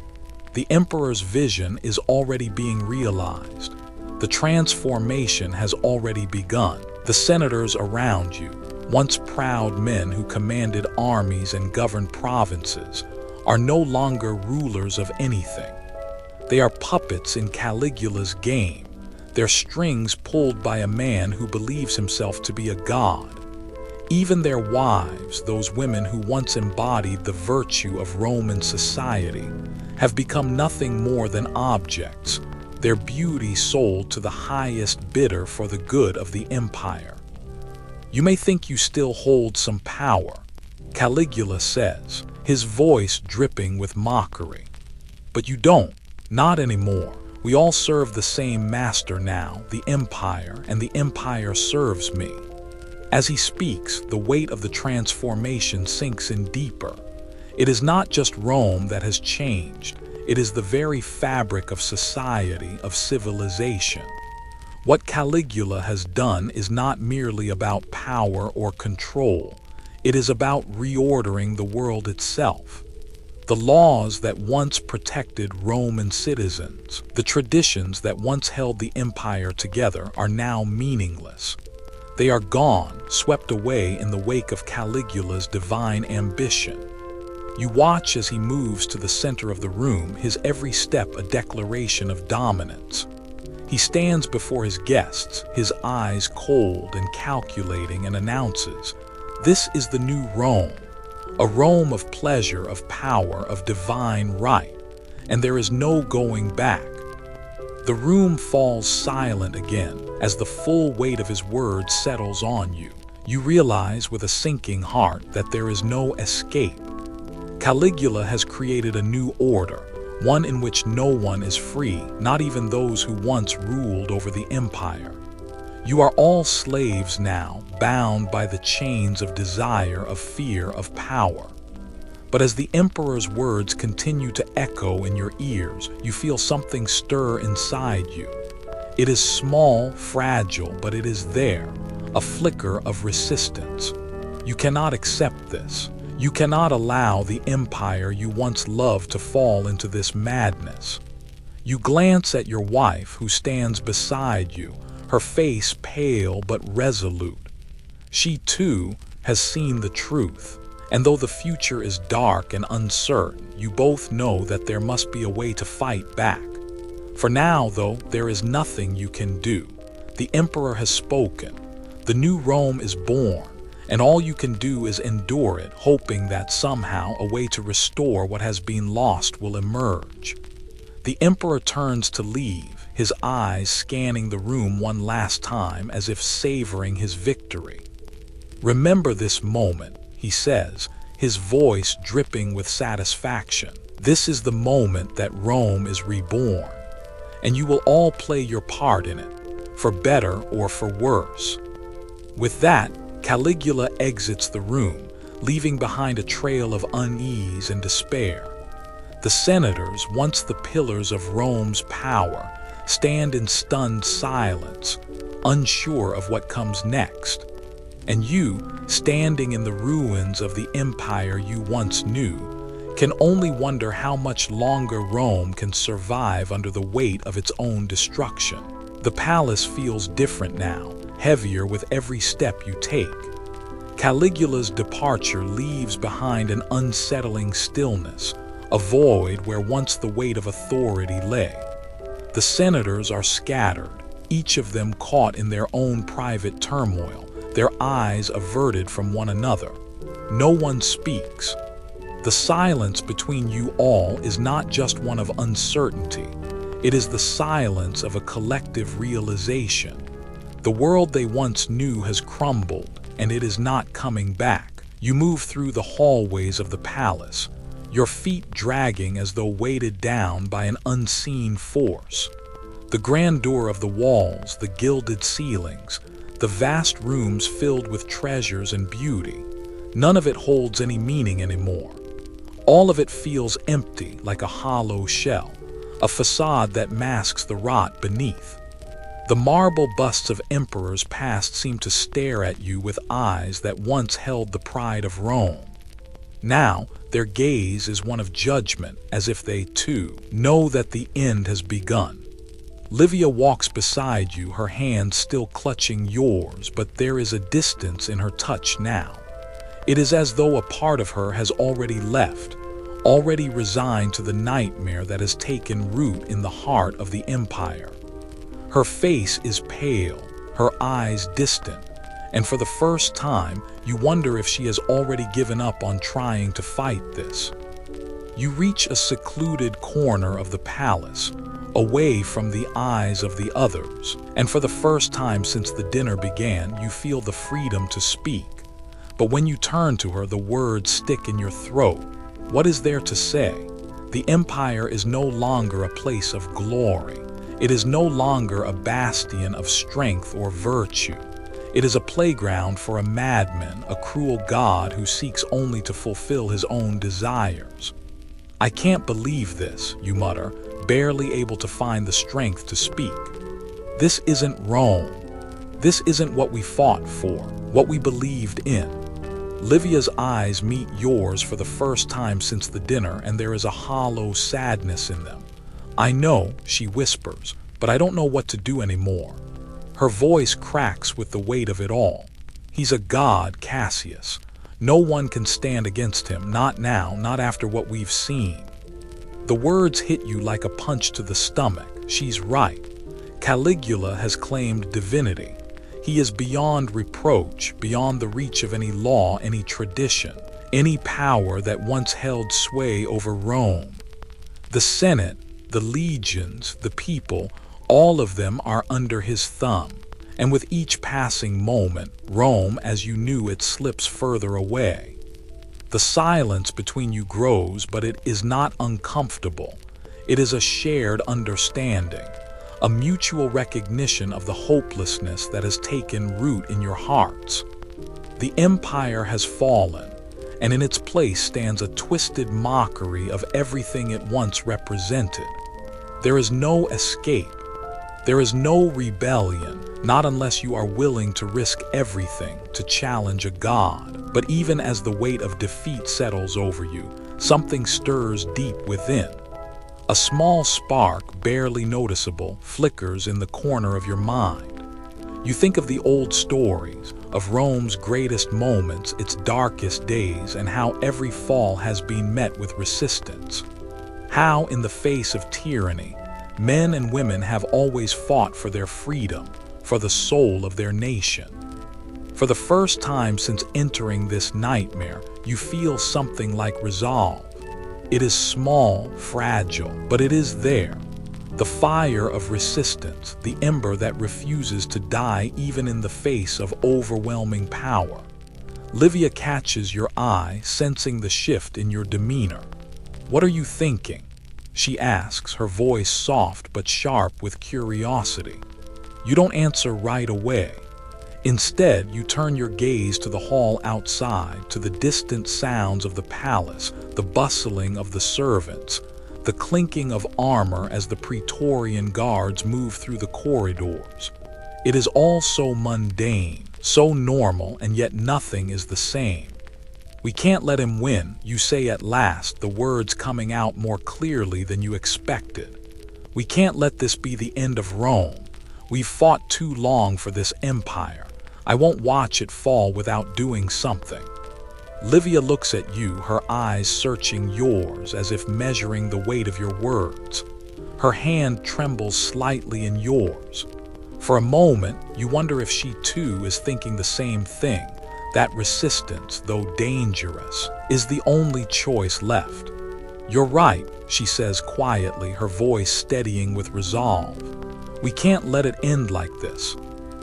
The emperor's vision is already being realized. The transformation has already begun. The senators around you, once proud men who commanded armies and governed provinces, are no longer rulers of anything. They are puppets in Caligula's game, their strings pulled by a man who believes himself to be a god. Even their wives, those women who once embodied the virtue of Roman society, have become nothing more than objects, their beauty sold to the highest bidder for the good of the empire. "You may think you still hold some power," Caligula says, his voice dripping with mockery. "But you don't, not anymore. We all serve the same master now, the empire, and the empire serves me." As he speaks, the weight of the transformation sinks in deeper. It is not just Rome that has changed. It is the very fabric of society, of civilization. What Caligula has done is not merely about power or control. It is about reordering the world itself. The laws that once protected Roman citizens, the traditions that once held the empire together, are now meaningless. They are gone, swept away in the wake of Caligula's divine ambition. You watch as he moves to the center of the room, his every step a declaration of dominance. He stands before his guests, his eyes cold and calculating, and announces, "This is the new Rome, a Rome of pleasure, of power, of divine right, and there is no going back." The room falls silent again as the full weight of his words settles on you. You realize with a sinking heart that there is no escape. Caligula has created a new order, one in which no one is free, not even those who once ruled over the empire. You are all slaves now, bound by the chains of desire, of fear, of power. But as the emperor's words continue to echo in your ears, you feel something stir inside you. It is small, fragile, but it is there, a flicker of resistance. You cannot accept this. You cannot allow the empire you once loved to fall into this madness. You glance at your wife who stands beside you, her face pale but resolute. She too has seen the truth, and though the future is dark and uncertain, you both know that there must be a way to fight back. For now, though, there is nothing you can do. The emperor has spoken. The new Rome is born. And all you can do is endure it, hoping that somehow a way to restore what has been lost will emerge. The emperor turns to leave, his eyes scanning the room one last time as if savoring his victory. "Remember this moment," he says, his voice dripping with satisfaction. "This is the moment that Rome is reborn, and you will all play your part in it, for better or for worse." With that, Caligula exits the room, leaving behind a trail of unease and despair. The senators, once the pillars of Rome's power, stand in stunned silence, unsure of what comes next. And you, standing in the ruins of the empire you once knew, can only wonder how much longer Rome can survive under the weight of its own destruction. The palace feels different now, heavier with every step you take. Caligula's departure leaves behind an unsettling stillness, a void where once the weight of authority lay. The senators are scattered, each of them caught in their own private turmoil, their eyes averted from one another. No one speaks. The silence between you all is not just one of uncertainty. It is the silence of a collective realization. The world they once knew has crumbled, and it is not coming back. You move through the hallways of the palace, your feet dragging as though weighted down by an unseen force. The grandeur of the walls, the gilded ceilings, the vast rooms filled with treasures and beauty, none of it holds any meaning anymore. All of it feels empty, like a hollow shell, a facade that masks the rot beneath. The marble busts of emperors past seem to stare at you with eyes that once held the pride of Rome. Now, their gaze is one of judgment, as if they, too, know that the end has begun. Livia walks beside you, her hand still clutching yours, but there is a distance in her touch now. It is as though a part of her has already left, already resigned to the nightmare that has taken root in the heart of the empire. Her face is pale, her eyes distant, and for the first time, you wonder if she has already given up on trying to fight this. You reach a secluded corner of the palace, away from the eyes of the others, and for the first time since the dinner began, you feel the freedom to speak. But when you turn to her, the words stick in your throat. What is there to say? The empire is no longer a place of glory. It is no longer a bastion of strength or virtue. It is a playground for a madman, a cruel god who seeks only to fulfill his own desires. I can't believe this, you mutter, barely able to find the strength to speak. This isn't Rome. This isn't what we fought for, what we believed in. Livia's eyes meet yours for the first time since the dinner, and there is a hollow sadness in them. I know, she whispers, but I don't know what to do anymore. Her voice cracks with the weight of it all. He's a god, Cassius. No one can stand against him, not now, not after what we've seen. The words hit you like a punch to the stomach. She's right. Caligula has claimed divinity. He is beyond reproach, beyond the reach of any law, any tradition, any power that once held sway over Rome. The Senate, the legions, the people, all of them are under his thumb. And with each passing moment, Rome, as you knew it, slips further away. The silence between you grows, but it is not uncomfortable. It is a shared understanding, a mutual recognition of the hopelessness that has taken root in your hearts. The empire has fallen, and in its place stands a twisted mockery of everything it once represented. There is no escape. There is no rebellion, not unless you are willing to risk everything to challenge a god. But even as the weight of defeat settles over you, something stirs deep within. A small spark, barely noticeable, flickers in the corner of your mind. You think of the old stories, of Rome's greatest moments, its darkest days, and how every fall has been met with resistance. How, in the face of tyranny, men and women have always fought for their freedom, for the soul of their nation. For the first time since entering this nightmare, you feel something like resolve. It is small, fragile, but it is there. The fire of resistance, the ember that refuses to die even in the face of overwhelming power. Livia catches your eye, sensing the shift in your demeanor. What are you thinking? She asks, her voice soft but sharp with curiosity. You don't answer right away. Instead, you turn your gaze to the hall outside, to the distant sounds of the palace, the bustling of the servants, the clinking of armor as the Praetorian guards move through the corridors. It is all so mundane, so normal, and yet nothing is the same. We can't let him win, you say at last, the words coming out more clearly than you expected. We can't let this be the end of Rome. We've fought too long for this empire. I won't watch it fall without doing something. Livia looks at you, her eyes searching yours as if measuring the weight of your words. Her hand trembles slightly in yours. For a moment, you wonder if she too is thinking the same thing. That resistance, though dangerous, is the only choice left. You're right, she says quietly, her voice steadying with resolve. We can't let it end like this.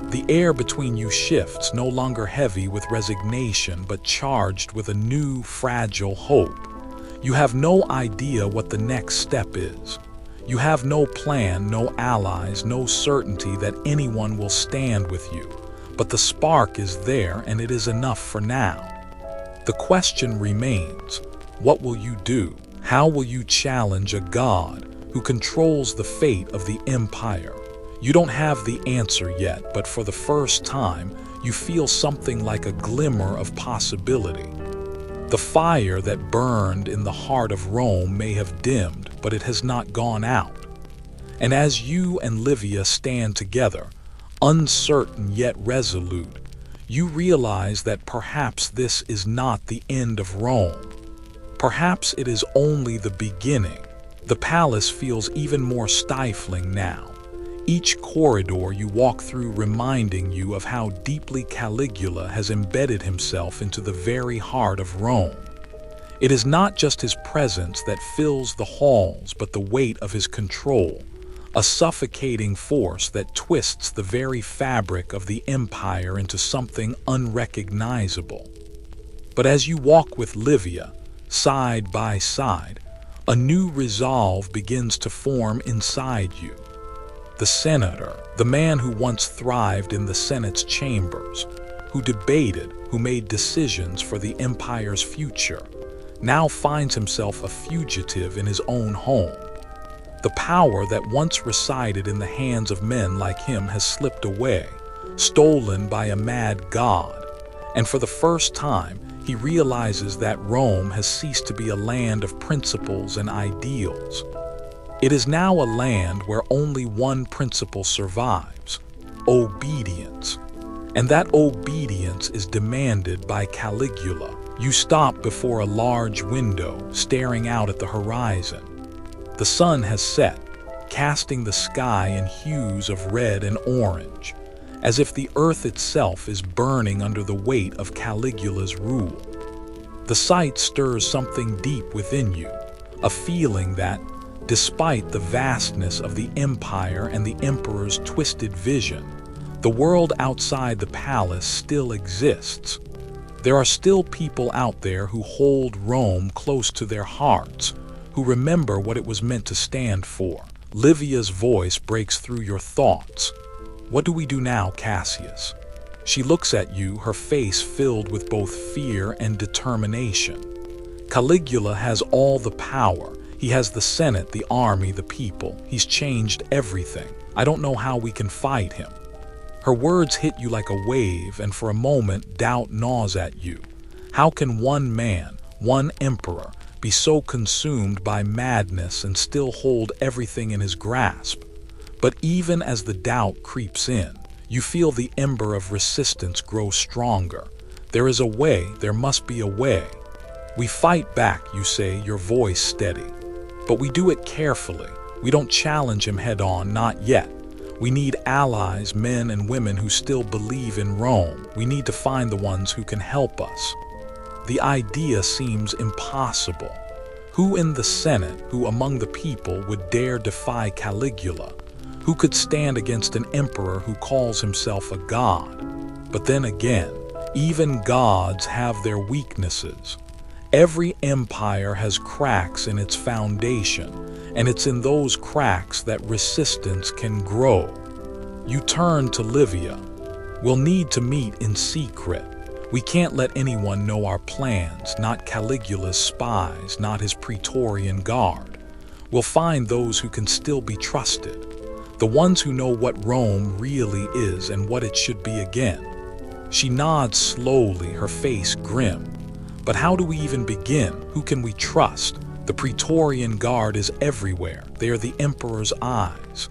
The air between you shifts, no longer heavy with resignation, but charged with a new, fragile hope. You have no idea what the next step is. You have no plan, no allies, no certainty that anyone will stand with you. But the spark is there, and it is enough for now. The question remains, what will you do? How will you challenge a god who controls the fate of the empire? You don't have the answer yet, but for the first time, you feel something like a glimmer of possibility. The fire that burned in the heart of Rome may have dimmed, but it has not gone out. And as you and Livia stand together, uncertain yet resolute, you realize that perhaps this is not the end of Rome. Perhaps it is only the beginning. The palace feels even more stifling now. Each corridor you walk through reminding you of how deeply Caligula has embedded himself into the very heart of Rome. It is not just his presence that fills the halls, but the weight of his control, a suffocating force that twists the very fabric of the empire into something unrecognizable. But as you walk with Livia, side by side, a new resolve begins to form inside you. The senator, the man who once thrived in the Senate's chambers, who debated, who made decisions for the empire's future, now finds himself a fugitive in his own home. The power that once resided in the hands of men like him has slipped away, stolen by a mad god, and for the first time, he realizes that Rome has ceased to be a land of principles and ideals. It is now a land where only one principle survives: obedience. And that obedience is demanded by Caligula. You stop before a large window, staring out at the horizon. The sun has set, casting the sky in hues of red and orange, as if the earth itself is burning under the weight of Caligula's rule. The sight stirs something deep within you, a feeling that, despite the vastness of the empire and the emperor's twisted vision, the world outside the palace still exists. There are still people out there who hold Rome close to their hearts, who remember what it was meant to stand for. Livia's voice breaks through your thoughts. What do we do now, Cassius? She looks at you, her face filled with both fear and determination. Caligula has all the power. He has the Senate, the army, the people. He's changed everything. I don't know how we can fight him. Her words hit you like a wave, and for a moment, doubt gnaws at you. How can one man, one emperor, be so consumed by madness and still hold everything in his grasp? But even as the doubt creeps in, you feel the ember of resistance grow stronger. There is a way, there must be a way. We fight back, you say, your voice steady. But we do it carefully. We don't challenge him head on, not yet. We need allies, men and women who still believe in Rome. We need to find the ones who can help us. The idea seems impossible. Who in the Senate, who among the people would dare defy Caligula? Who could stand against an emperor who calls himself a god? But then again, even gods have their weaknesses. Every empire has cracks in its foundation, and it's in those cracks that resistance can grow. You turn to Livia. We'll need to meet in secret. We can't let anyone know our plans, not Caligula's spies, not his Praetorian Guard. We'll find those who can still be trusted, the ones who know what Rome really is and what it should be again. She nods slowly, her face grim. But how do we even begin? Who can we trust? The Praetorian Guard is everywhere. They are the emperor's eyes.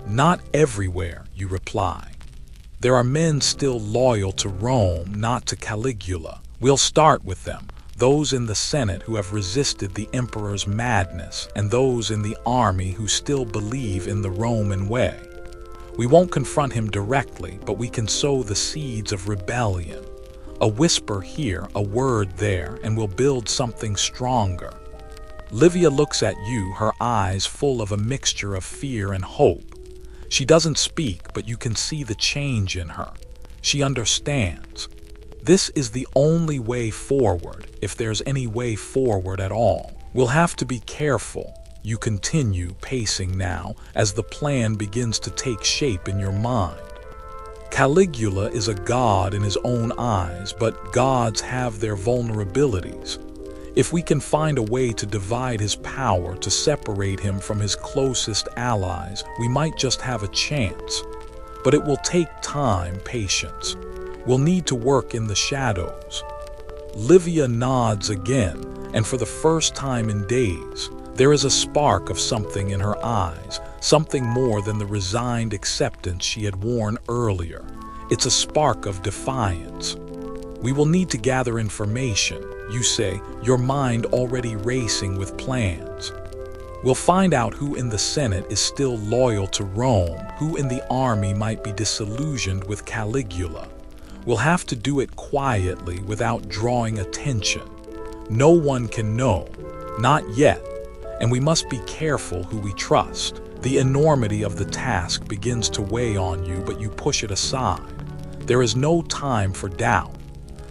Not everywhere, you reply. There are men still loyal to Rome, not to Caligula. We'll start with them. Those in the Senate who have resisted the emperor's madness, and those in the army who still believe in the Roman way. We won't confront him directly, but we can sow the seeds of rebellion. A whisper here, a word there, and we'll build something stronger. Livia looks at you, her eyes full of a mixture of fear and hope. She doesn't speak, but you can see the change in her. She understands. This is the only way forward, if there's any way forward at all. We'll have to be careful. You continue pacing now as the plan begins to take shape in your mind. Caligula is a god in his own eyes, but gods have their vulnerabilities. If we can find a way to divide his power, to separate him from his closest allies, we might just have a chance. But it will take time, patience. We'll need to work in the shadows. Livia nods again, and for the first time in days, there is a spark of something in her eyes, something more than the resigned acceptance she had worn earlier. It's a spark of defiance. We will need to gather information, you say, your mind already racing with plans. We'll find out who in the Senate is still loyal to Rome, who in the army might be disillusioned with Caligula. We'll have to do it quietly without drawing attention. No one can know, not yet, and we must be careful who we trust. The enormity of the task begins to weigh on you, but you push it aside. There is no time for doubt.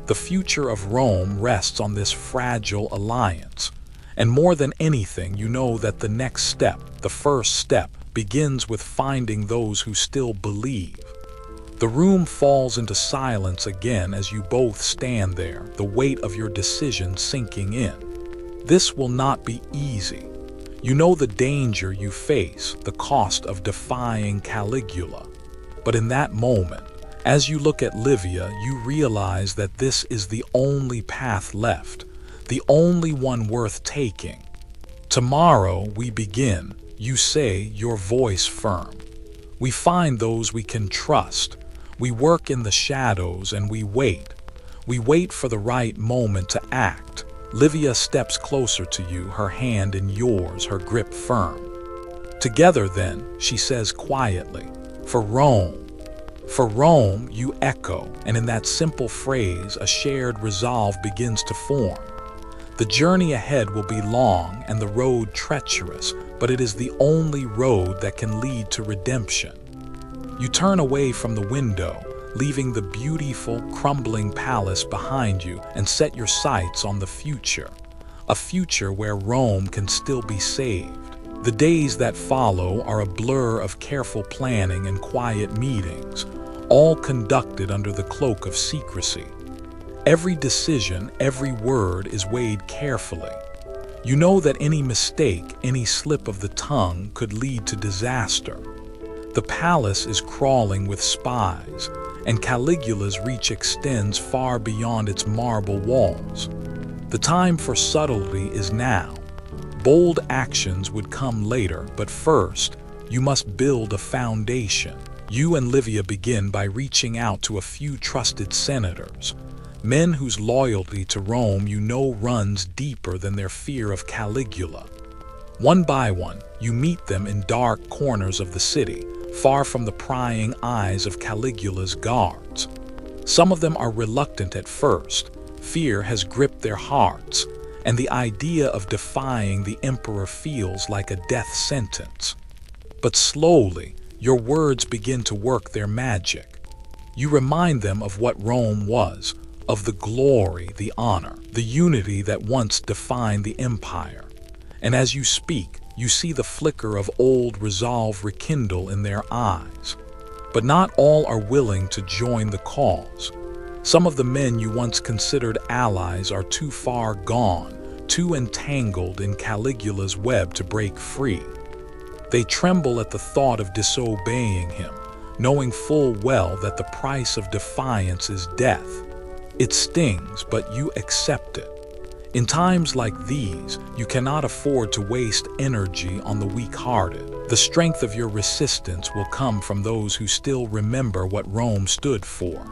The future of Rome rests on this fragile alliance. And more than anything, you know that the next step, the first step, begins with finding those who still believe. The room falls into silence again as you both stand there, the weight of your decision sinking in. This will not be easy. You know the danger you face, the cost of defying Caligula. But in that moment, as you look at Livia, you realize that this is the only path left, the only one worth taking. Tomorrow we begin, you say, your voice firm. We find those we can trust. We work in the shadows and we wait. We wait for the right moment to act. Livia steps closer to you, her hand in yours, her grip firm. Together then, she says quietly, for Rome. For Rome, you echo, and in that simple phrase, a shared resolve begins to form. The journey ahead will be long and the road treacherous, but it is the only road that can lead to redemption. You turn away from the window, leaving the beautiful, crumbling palace behind you, and set your sights on the future, a future where Rome can still be saved. The days that follow are a blur of careful planning and quiet meetings, all conducted under the cloak of secrecy. Every decision, every word is weighed carefully. You know that any mistake, any slip of the tongue could lead to disaster. The palace is crawling with spies, and Caligula's reach extends far beyond its marble walls. The time for subtlety is now. Bold actions would come later, but first, you must build a foundation. You and Livia begin by reaching out to a few trusted senators, men whose loyalty to Rome you know runs deeper than their fear of Caligula. One by one, you meet them in dark corners of the city, far from the prying eyes of Caligula's guards. Some of them are reluctant at first. Fear has gripped their hearts, and the idea of defying the emperor feels like a death sentence. But slowly, your words begin to work their magic. You remind them of what Rome was, of the glory, the honor, the unity that once defined the empire. And as you speak, you see the flicker of old resolve rekindle in their eyes. But not all are willing to join the cause. Some of the men you once considered allies are too far gone, too entangled in Caligula's web to break free. They tremble at the thought of disobeying him, knowing full well that the price of defiance is death. It stings, but you accept it. In times like these, you cannot afford to waste energy on the weak-hearted. The strength of your resistance will come from those who still remember what Rome stood for.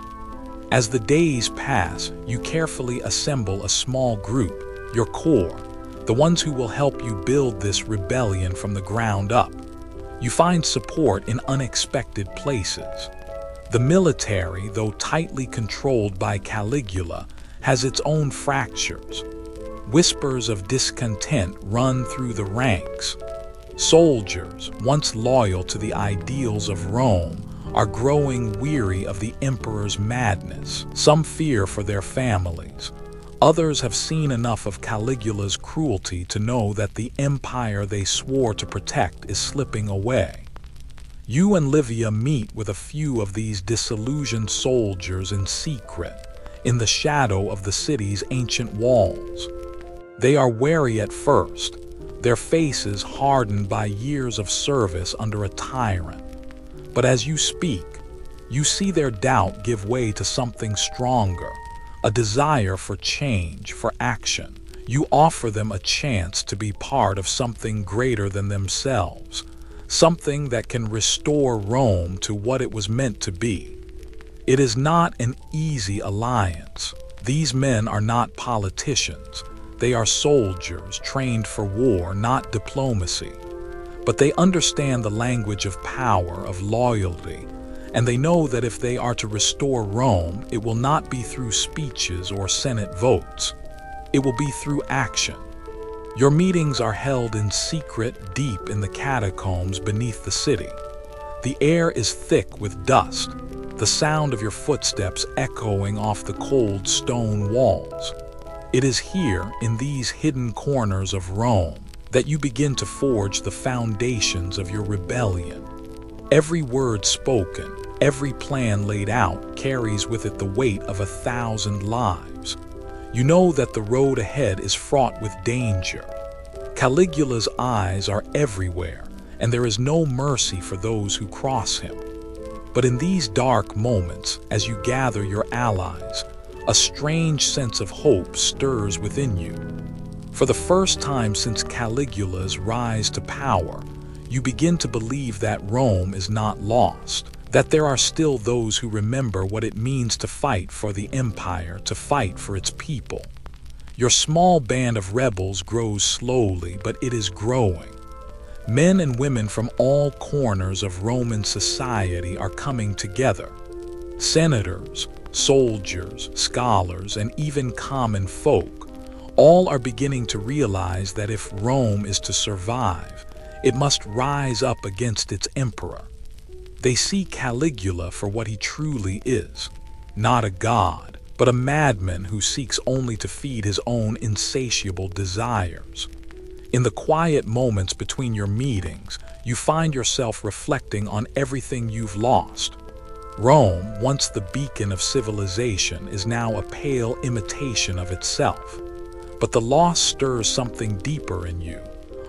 As the days pass, you carefully assemble a small group, your core, the ones who will help you build this rebellion from the ground up. You find support in unexpected places. The military, though tightly controlled by Caligula, has its own fractures. Whispers of discontent run through the ranks. Soldiers, once loyal to the ideals of Rome, are growing weary of the emperor's madness. Some fear for their families. Others have seen enough of Caligula's cruelty to know that the empire they swore to protect is slipping away. You and Livia meet with a few of these disillusioned soldiers in secret, in the shadow of the city's ancient walls. They are wary at first, their faces hardened by years of service under a tyrant. But as you speak, you see their doubt give way to something stronger, a desire for change, for action. You offer them a chance to be part of something greater than themselves, something that can restore Rome to what it was meant to be. It is not an easy alliance. These men are not politicians. They are soldiers trained for war, not diplomacy. But they understand the language of power, of loyalty, and they know that if they are to restore Rome, it will not be through speeches or Senate votes. It will be through action. Your meetings are held in secret, deep in the catacombs beneath the city. The air is thick with dust, the sound of your footsteps echoing off the cold stone walls. It is here, in these hidden corners of Rome, that you begin to forge the foundations of your rebellion. Every word spoken, every plan laid out carries with it the weight of 1,000 lives. You know that the road ahead is fraught with danger. Caligula's eyes are everywhere, and there is no mercy for those who cross him. But in these dark moments, as you gather your allies, a strange sense of hope stirs within you. For the first time since Caligula's rise to power, you begin to believe that Rome is not lost, that there are still those who remember what it means to fight for the empire, to fight for its people. Your small band of rebels grows slowly, but it is growing. Men and women from all corners of Roman society are coming together. Senators, soldiers, scholars, and even common folk, all are beginning to realize that if Rome is to survive, it must rise up against its emperor. They see Caligula for what he truly is, not a god, but a madman who seeks only to feed his own insatiable desires. In the quiet moments between your meetings, you find yourself reflecting on everything you've lost. Rome, once the beacon of civilization, is now a pale imitation of itself. But the loss stirs something deeper in you,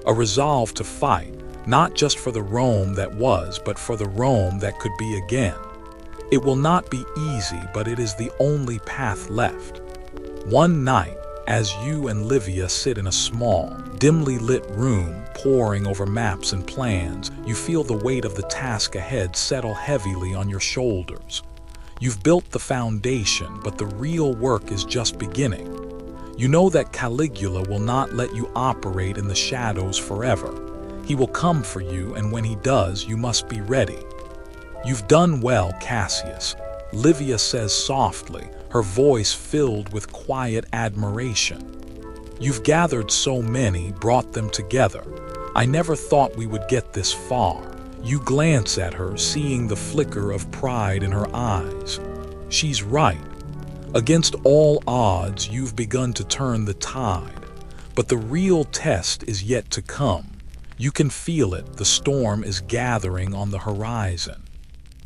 a resolve to fight, not just for the Rome that was, but for the Rome that could be again. It will not be easy, but it is the only path left. One night, as you and Livia sit in a small, dimly lit room, poring over maps and plans, you feel the weight of the task ahead settle heavily on your shoulders. You've built the foundation, but the real work is just beginning. You know that Caligula will not let you operate in the shadows forever. He will come for you, and when he does, you must be ready. You've done well, Cassius, Livia says softly, her voice filled with quiet admiration. You've gathered so many, brought them together. I never thought we would get this far. You glance at her, seeing the flicker of pride in her eyes. She's right. Against all odds, you've begun to turn the tide. But the real test is yet to come. You can feel it, the storm is gathering on the horizon.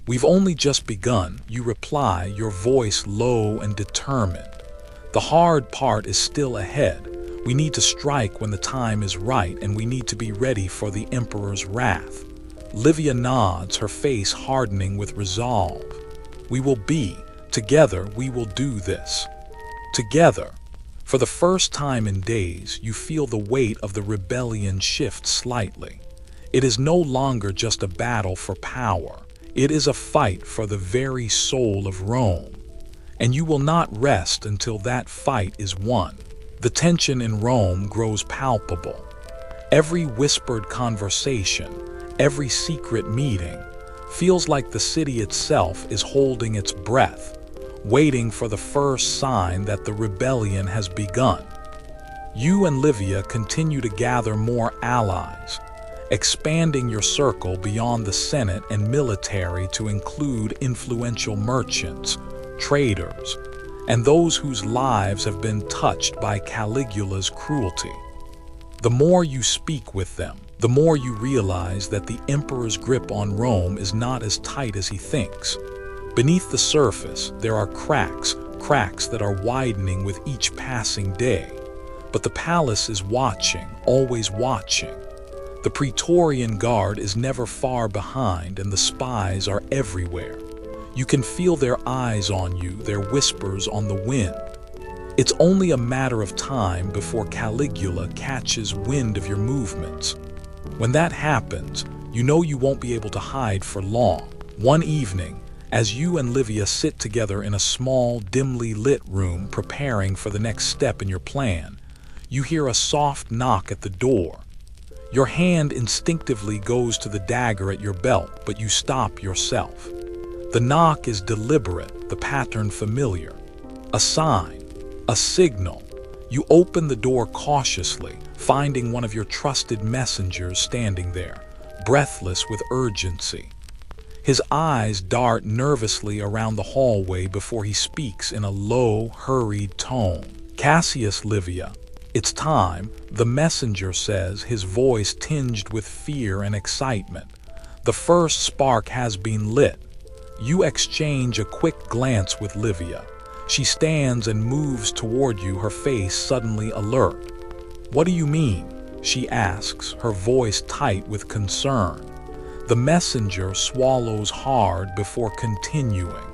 We've only just begun, you reply, your voice low and determined. The hard part is still ahead. We need to strike when the time is right, and we need to be ready for the emperor's wrath. Livia nods, her face hardening with resolve. We will be. Together, we will do this. Together. For the first time in days, you feel the weight of the rebellion shift slightly. It is no longer just a battle for power. It is a fight for the very soul of Rome. And you will not rest until that fight is won. The tension in Rome grows palpable. Every whispered conversation, every secret meeting, feels like the city itself is holding its breath, waiting for the first sign that the rebellion has begun. You and Livia continue to gather more allies, expanding your circle beyond the Senate and military to include influential merchants, traders, and those whose lives have been touched by Caligula's cruelty. The more you speak with them, the more you realize that the emperor's grip on Rome is not as tight as he thinks. Beneath the surface, there are cracks that are widening with each passing day. But the palace is watching, always watching. The Praetorian Guard is never far behind, and the spies are everywhere. You can feel their eyes on you, their whispers on the wind. It's only a matter of time before Caligula catches wind of your movements. When that happens, you know you won't be able to hide for long. One evening, as you and Livia sit together in a small, dimly lit room preparing for the next step in your plan, you hear a soft knock at the door. Your hand instinctively goes to the dagger at your belt, but you stop yourself. The knock is deliberate, the pattern familiar. A sign, a signal. You open the door cautiously, finding one of your trusted messengers standing there, breathless with urgency. His eyes dart nervously around the hallway before he speaks in a low, hurried tone. "Cassius, Livia, it's time," the messenger says, his voice tinged with fear and excitement. The first spark has been lit. You exchange a quick glance with Livia. She stands and moves toward you, her face suddenly alert. "What do you mean?" she asks, her voice tight with concern. The messenger swallows hard before continuing.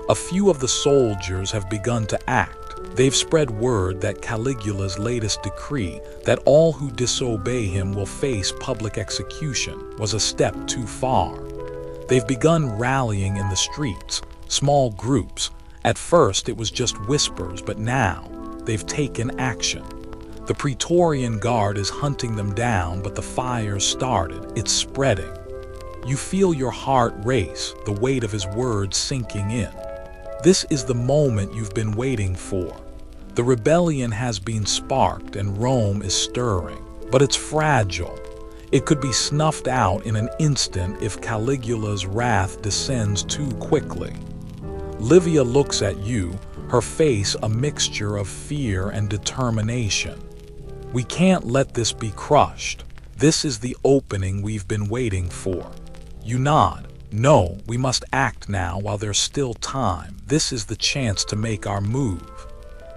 A few of the soldiers have begun to act. They've spread word that Caligula's latest decree, that all who disobey him will face public execution, was a step too far. They've begun rallying in the streets, small groups. At first it was just whispers, but now they've taken action. The Praetorian Guard is hunting them down, but the fire's started. It's spreading. You feel your heart race, the weight of his words sinking in. This is the moment you've been waiting for. The rebellion has been sparked and Rome is stirring, but it's fragile. It could be snuffed out in an instant if Caligula's wrath descends too quickly. Livia looks at you, her face a mixture of fear and determination. "We can't let this be crushed. This is the opening we've been waiting for." You nod. "No, we must act now while there's still time. This is the chance to make our move."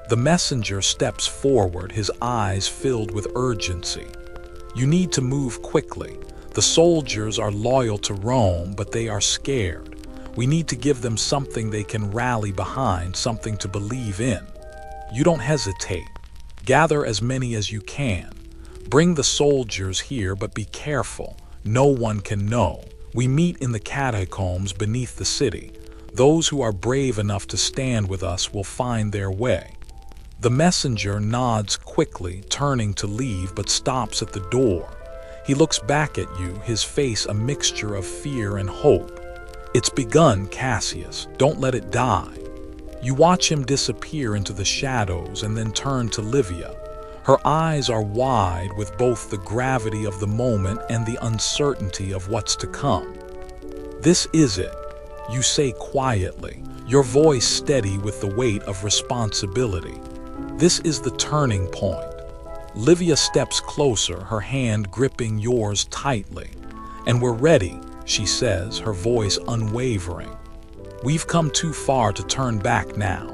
The messenger steps forward, his eyes filled with urgency. "You need to move quickly. The soldiers are loyal to Rome, but they are scared. We need to give them something they can rally behind, something to believe in. You don't hesitate. Gather as many as you can. Bring the soldiers here, but be careful. No one can know. We meet in the catacombs beneath the city. Those who are brave enough to stand with us will find their way." The messenger nods quickly, turning to leave, but stops at the door. He looks back at you, his face a mixture of fear and hope. "It's begun, Cassius. Don't let it die." You watch him disappear into the shadows and then turn to Livia. Her eyes are wide with both the gravity of the moment and the uncertainty of what's to come. "This is it," you say quietly, your voice steady with the weight of responsibility. "This is the turning point." Livia steps closer, her hand gripping yours tightly. "And we're ready," she says, her voice unwavering. "We've come too far to turn back now."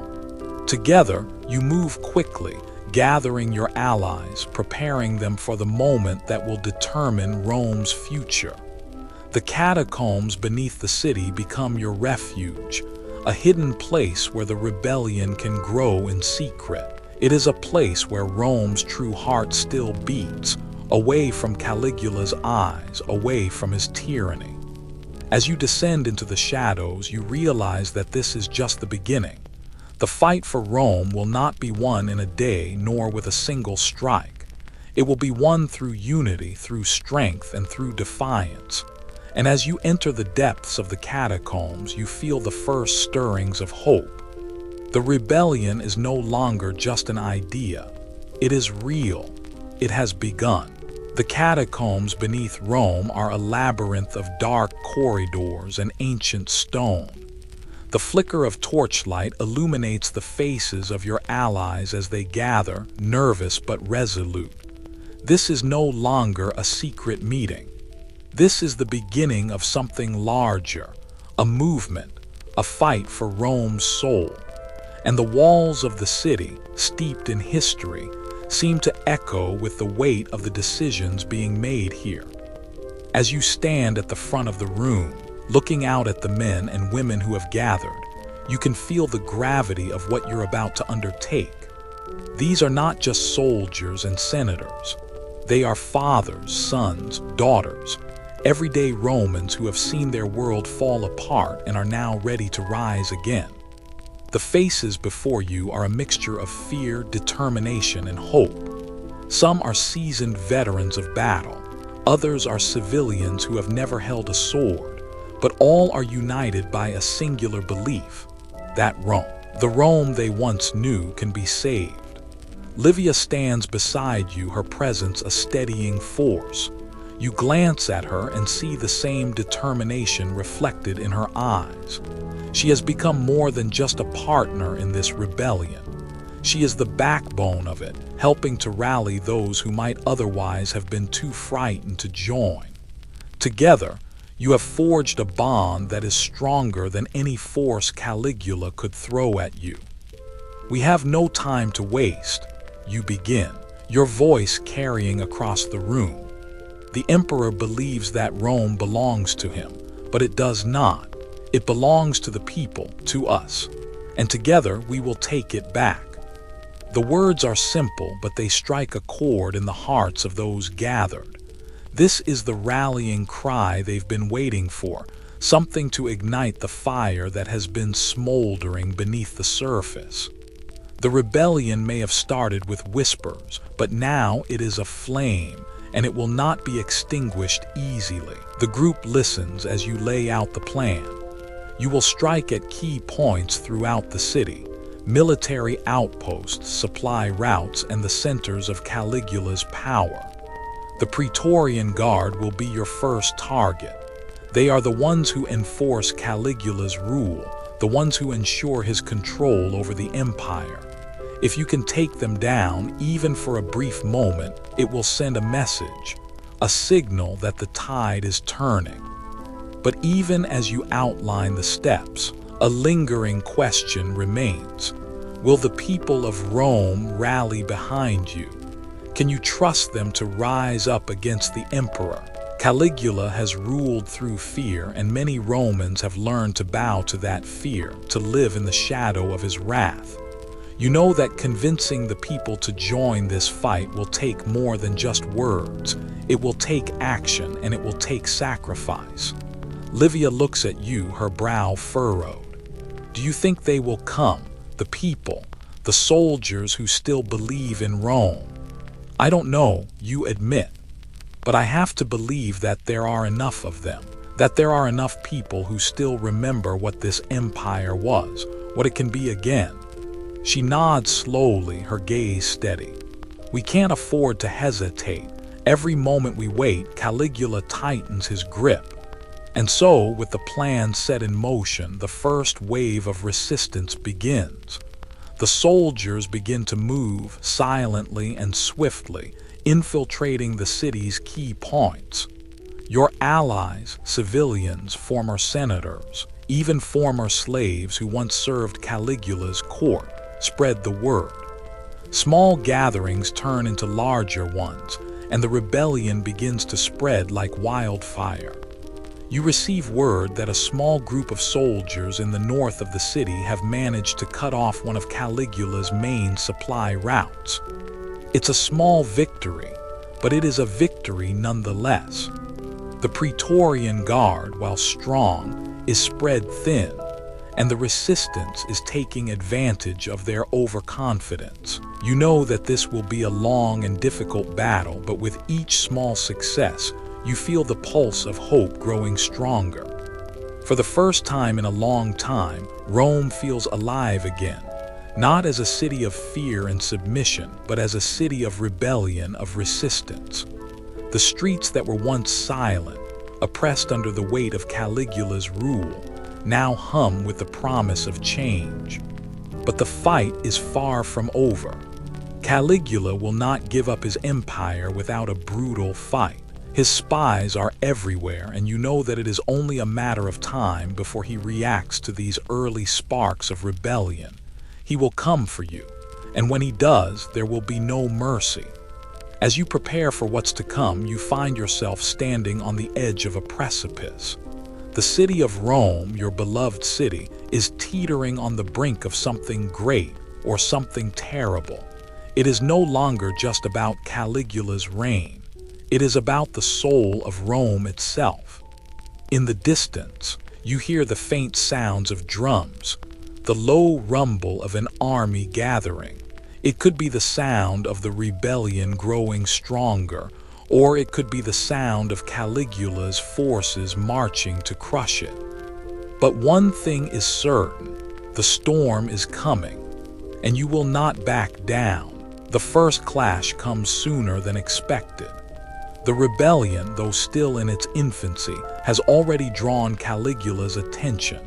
Together, you move quickly, gathering your allies, preparing them for the moment that will determine Rome's future. The catacombs beneath the city become your refuge, a hidden place where the rebellion can grow in secret. It is a place where Rome's true heart still beats, away from Caligula's eyes, away from his tyranny. As you descend into the shadows, you realize that this is just the beginning. The fight for Rome will not be won in a day nor with a single strike. It will be won through unity, through strength, and through defiance. And as you enter the depths of the catacombs, you feel the first stirrings of hope. The rebellion is no longer just an idea. It is real. It has begun. The catacombs beneath Rome are a labyrinth of dark corridors and ancient stone. The flicker of torchlight illuminates the faces of your allies as they gather, nervous but resolute. This is no longer a secret meeting. This is the beginning of something larger, a movement, a fight for Rome's soul. And the walls of the city, steeped in history, seem to echo with the weight of the decisions being made here. As you stand at the front of the room, looking out at the men and women who have gathered, you can feel the gravity of what you're about to undertake. These are not just soldiers and senators. They are fathers, sons, daughters, everyday Romans who have seen their world fall apart and are now ready to rise again. The faces before you are a mixture of fear, determination, and hope. Some are seasoned veterans of battle. Others are civilians who have never held a sword. But all are united by a singular belief, that Rome, the Rome they once knew, can be saved. Livia stands beside you, her presence a steadying force. You glance at her and see the same determination reflected in her eyes. She has become more than just a partner in this rebellion. She is the backbone of it, helping to rally those who might otherwise have been too frightened to join. Together, you have forged a bond that is stronger than any force Caligula could throw at you. We have no time to waste. You begin, your voice carrying across the room. The emperor believes that Rome belongs to him, but it does not. It belongs to the people, to us, and together we will take it back. The words are simple, but they strike a chord in the hearts of those gathered. This is the rallying cry they've been waiting for, something to ignite the fire that has been smoldering beneath the surface. The rebellion may have started with whispers, but now it is a flame, and it will not be extinguished easily. The group listens as you lay out the plan. You will strike at key points throughout the city, military outposts, supply routes, and the centers of Caligula's power. The Praetorian Guard will be your first target. They are the ones who enforce Caligula's rule, the ones who ensure his control over the empire. If you can take them down, even for a brief moment, it will send a message, a signal that the tide is turning. But even as you outline the steps, a lingering question remains. Will the people of Rome rally behind you? Can you trust them to rise up against the emperor? Caligula has ruled through fear, and many Romans have learned to bow to that fear, to live in the shadow of his wrath. You know that convincing the people to join this fight will take more than just words. It will take action, and it will take sacrifice. Livia looks at you, her brow furrowed. Do you think they will come, the people, the soldiers who still believe in Rome? I don't know, you admit, but I have to believe that there are enough of them, that there are enough people who still remember what this empire was, what it can be again. She nods slowly, her gaze steady. We can't afford to hesitate. Every moment we wait, Caligula tightens his grip. And so, with the plan set in motion, the first wave of resistance begins. The soldiers begin to move silently and swiftly, infiltrating the city's key points. Your allies, civilians, former senators, even former slaves who once served Caligula's court, spread the word. Small gatherings turn into larger ones, and the rebellion begins to spread like wildfire. You receive word that a small group of soldiers in the north of the city have managed to cut off one of Caligula's main supply routes. It's a small victory, but it is a victory nonetheless. The Praetorian Guard, while strong, is spread thin, and the resistance is taking advantage of their overconfidence. You know that this will be a long and difficult battle, but with each small success, you feel the pulse of hope growing stronger. For the first time in a long time, Rome feels alive again, not as a city of fear and submission, but as a city of rebellion, of resistance. The streets that were once silent, oppressed under the weight of Caligula's rule, now hum with the promise of change. But the fight is far from over. Caligula will not give up his empire without a brutal fight. His spies are everywhere, and you know that it is only a matter of time before he reacts to these early sparks of rebellion. He will come for you, and when he does, there will be no mercy. As you prepare for what's to come, you find yourself standing on the edge of a precipice. The city of Rome, your beloved city, is teetering on the brink of something great or something terrible. It is no longer just about Caligula's reign. It is about the soul of Rome itself. In the distance, you hear the faint sounds of drums, the low rumble of an army gathering. It could be the sound of the rebellion growing stronger, or it could be the sound of Caligula's forces marching to crush it. But one thing is certain: the storm is coming, and you will not back down. The first clash comes sooner than expected. The rebellion, though still in its infancy, has already drawn Caligula's attention.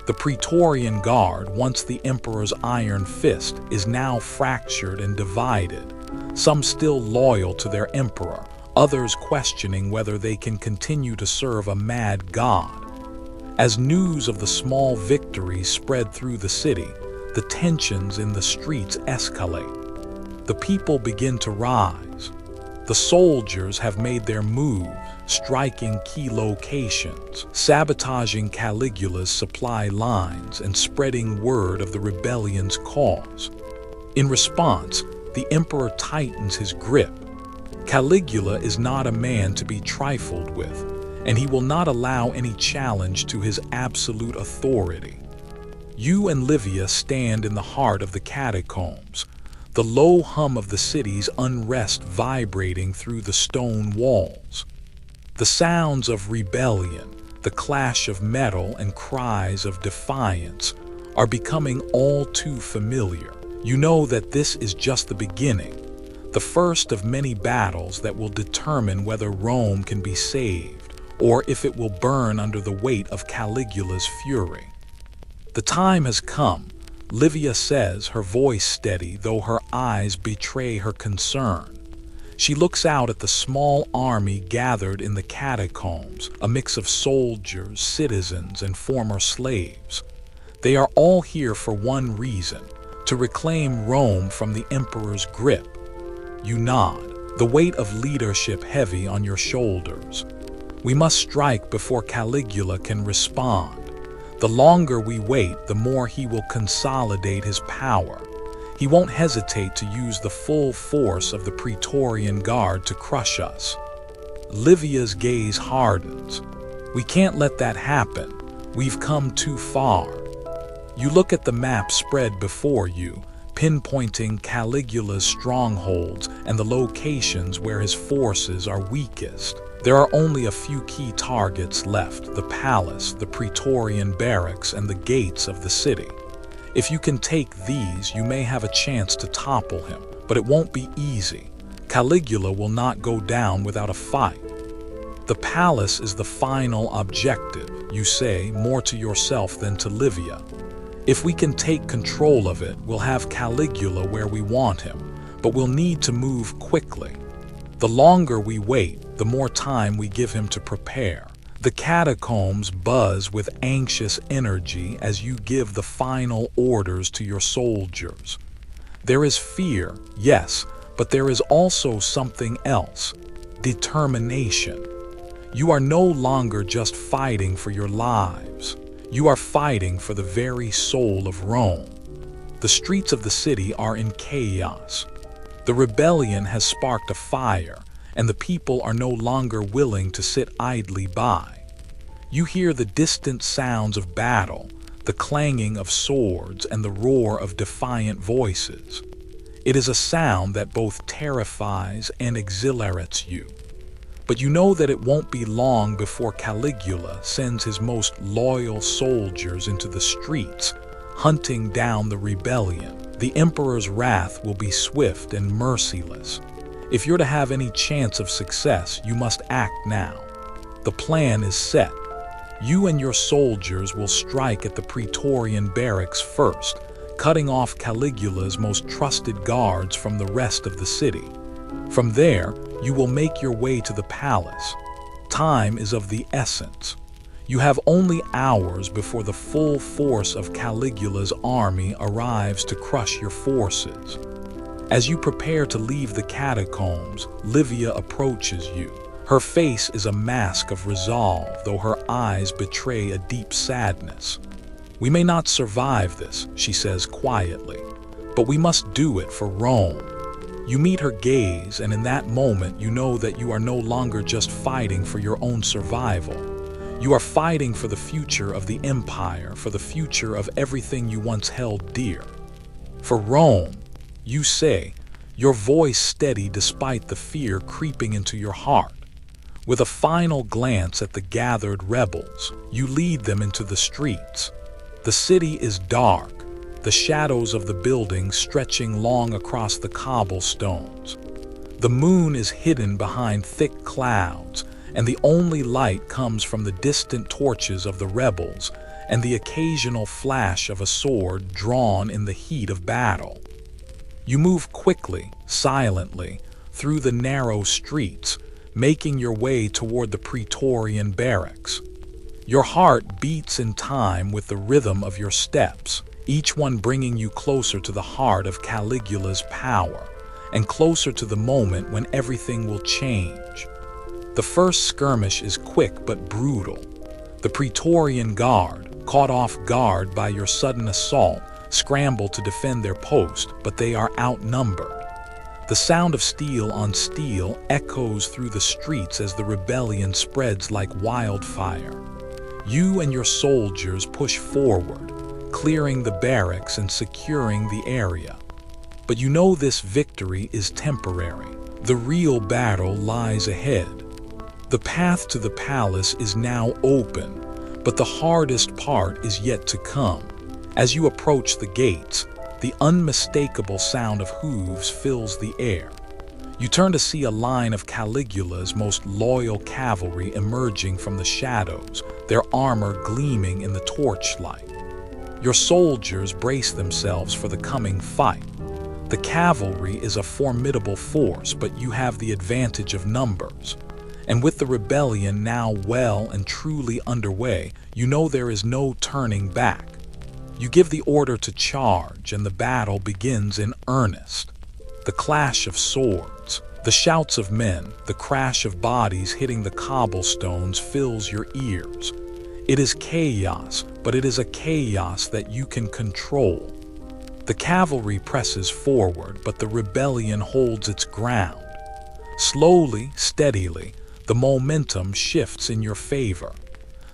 The Praetorian Guard, once the emperor's iron fist, is now fractured and divided, some still loyal to their emperor, others questioning whether they can continue to serve a mad god. As news of the small victories spread through the city, the tensions in the streets escalate. The people begin to rise. The soldiers have made their move, striking key locations, sabotaging Caligula's supply lines, and spreading word of the rebellion's cause. In response, the emperor tightens his grip. Caligula is not a man to be trifled with, and he will not allow any challenge to his absolute authority. You and Livia stand in the heart of the catacombs, the low hum of the city's unrest vibrating through the stone walls. The sounds of rebellion, the clash of metal and cries of defiance are becoming all too familiar. You know that this is just the beginning, the first of many battles that will determine whether Rome can be saved or if it will burn under the weight of Caligula's fury. The time has come, Livia says, her voice steady, though her eyes betray her concern. She looks out at the small army gathered in the catacombs, a mix of soldiers, citizens, and former slaves. They are all here for one reason: to reclaim Rome from the emperor's grip. You nod, the weight of leadership heavy on your shoulders. We must strike before Caligula can respond. The longer we wait, the more he will consolidate his power. He won't hesitate to use the full force of the Praetorian Guard to crush us. Livia's gaze hardens. We can't let that happen. We've come too far. You look at the map spread before you, pinpointing Caligula's strongholds and the locations where his forces are weakest. There are only a few key targets left: the palace, the Praetorian barracks, and the gates of the city. If you can take these, you may have a chance to topple him, but it won't be easy. Caligula will not go down without a fight. The palace is the final objective, you say, more to yourself than to Livia. If we can take control of it, we'll have Caligula where we want him, but we'll need to move quickly. The longer we wait, the more time we give him to prepare. The catacombs buzz with anxious energy as you give the final orders to your soldiers. There is fear, yes, but there is also something else: determination. You are no longer just fighting for your lives. You are fighting for the very soul of Rome. The streets of the city are in chaos. The rebellion has sparked a fire, and the people are no longer willing to sit idly by. You hear the distant sounds of battle, the clanging of swords, and the roar of defiant voices. It is a sound that both terrifies and exhilarates you. But you know that it won't be long before Caligula sends his most loyal soldiers into the streets, hunting down the rebellion. The emperor's wrath will be swift and merciless. If you're to have any chance of success, you must act now. The plan is set. You and your soldiers will strike at the Praetorian barracks first, cutting off Caligula's most trusted guards from the rest of the city. From there, you will make your way to the palace. Time is of the essence. You have only hours before the full force of Caligula's army arrives to crush your forces. As you prepare to leave the catacombs, Livia approaches you. Her face is a mask of resolve, though her eyes betray a deep sadness. "We may not survive this," she says quietly, "but we must do it for Rome." You meet her gaze, and in that moment you know that you are no longer just fighting for your own survival. You are fighting for the future of the empire, for the future of everything you once held dear. "For Rome," you say, your voice steady despite the fear creeping into your heart. With a final glance at the gathered rebels, you lead them into the streets. The city is dark, the shadows of the buildings stretching long across the cobblestones. The moon is hidden behind thick clouds, and the only light comes from the distant torches of the rebels and the occasional flash of a sword drawn in the heat of battle. You move quickly, silently, through the narrow streets, making your way toward the Praetorian barracks. Your heart beats in time with the rhythm of your steps, each one bringing you closer to the heart of Caligula's power, and closer to the moment when everything will change. The first skirmish is quick but brutal. The Praetorian Guard, caught off guard by your sudden assault, scramble to defend their post, but they are outnumbered. The sound of steel on steel echoes through the streets as the rebellion spreads like wildfire. You and your soldiers push forward, clearing the barracks and securing the area. But you know this victory is temporary. The real battle lies ahead. The path to the palace is now open, but the hardest part is yet to come. As you approach the gates, the unmistakable sound of hooves fills the air. You turn to see a line of Caligula's most loyal cavalry emerging from the shadows, their armor gleaming in the torchlight. Your soldiers brace themselves for the coming fight. The cavalry is a formidable force, but you have the advantage of numbers. And with the rebellion now well and truly underway, you know there is no turning back. You give the order to charge, and the battle begins in earnest. The clash of swords, the shouts of men, the crash of bodies hitting the cobblestones fills your ears. It is chaos, but it is a chaos that you can control. The cavalry presses forward, but the rebellion holds its ground. Slowly, steadily, the momentum shifts in your favor.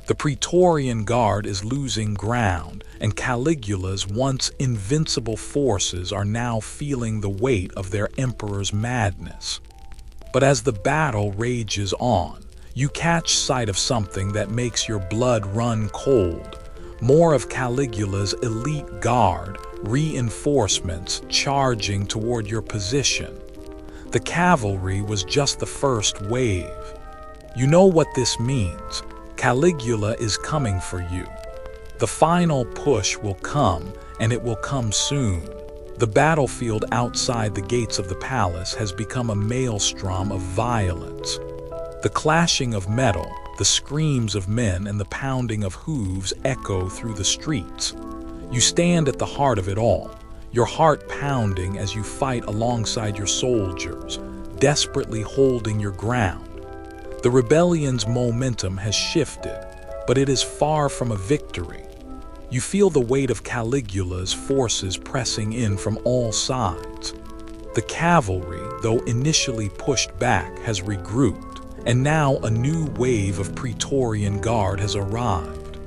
The Praetorian Guard is losing ground, and Caligula's once invincible forces are now feeling the weight of their emperor's madness. But as the battle rages on, you catch sight of something that makes your blood run cold. More of Caligula's elite guard, reinforcements charging toward your position. The cavalry was just the first wave. You know what this means. Caligula is coming for you. The final push will come, and it will come soon. The battlefield outside the gates of the palace has become a maelstrom of violence. The clashing of metal, the screams of men, and the pounding of hooves echo through the streets. You stand at the heart of it all, your heart pounding as you fight alongside your soldiers, desperately holding your ground. The rebellion's momentum has shifted, but it is far from a victory. You feel the weight of Caligula's forces pressing in from all sides. The cavalry, though initially pushed back, has regrouped, and now a new wave of Praetorian Guard has arrived.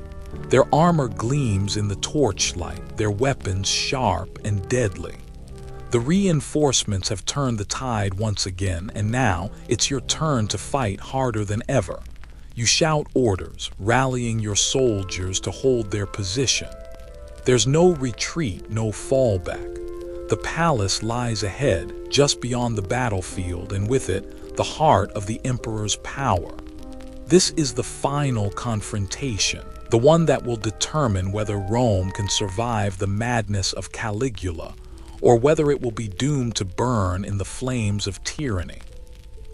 Their armor gleams in the torchlight, their weapons sharp and deadly. The reinforcements have turned the tide once again, and now it's your turn to fight harder than ever. You shout orders, rallying your soldiers to hold their position. There's no retreat, no fallback. The palace lies ahead, just beyond the battlefield, and with it, the heart of the emperor's power. This is the final confrontation, the one that will determine whether Rome can survive the madness of Caligula, or whether it will be doomed to burn in the flames of tyranny.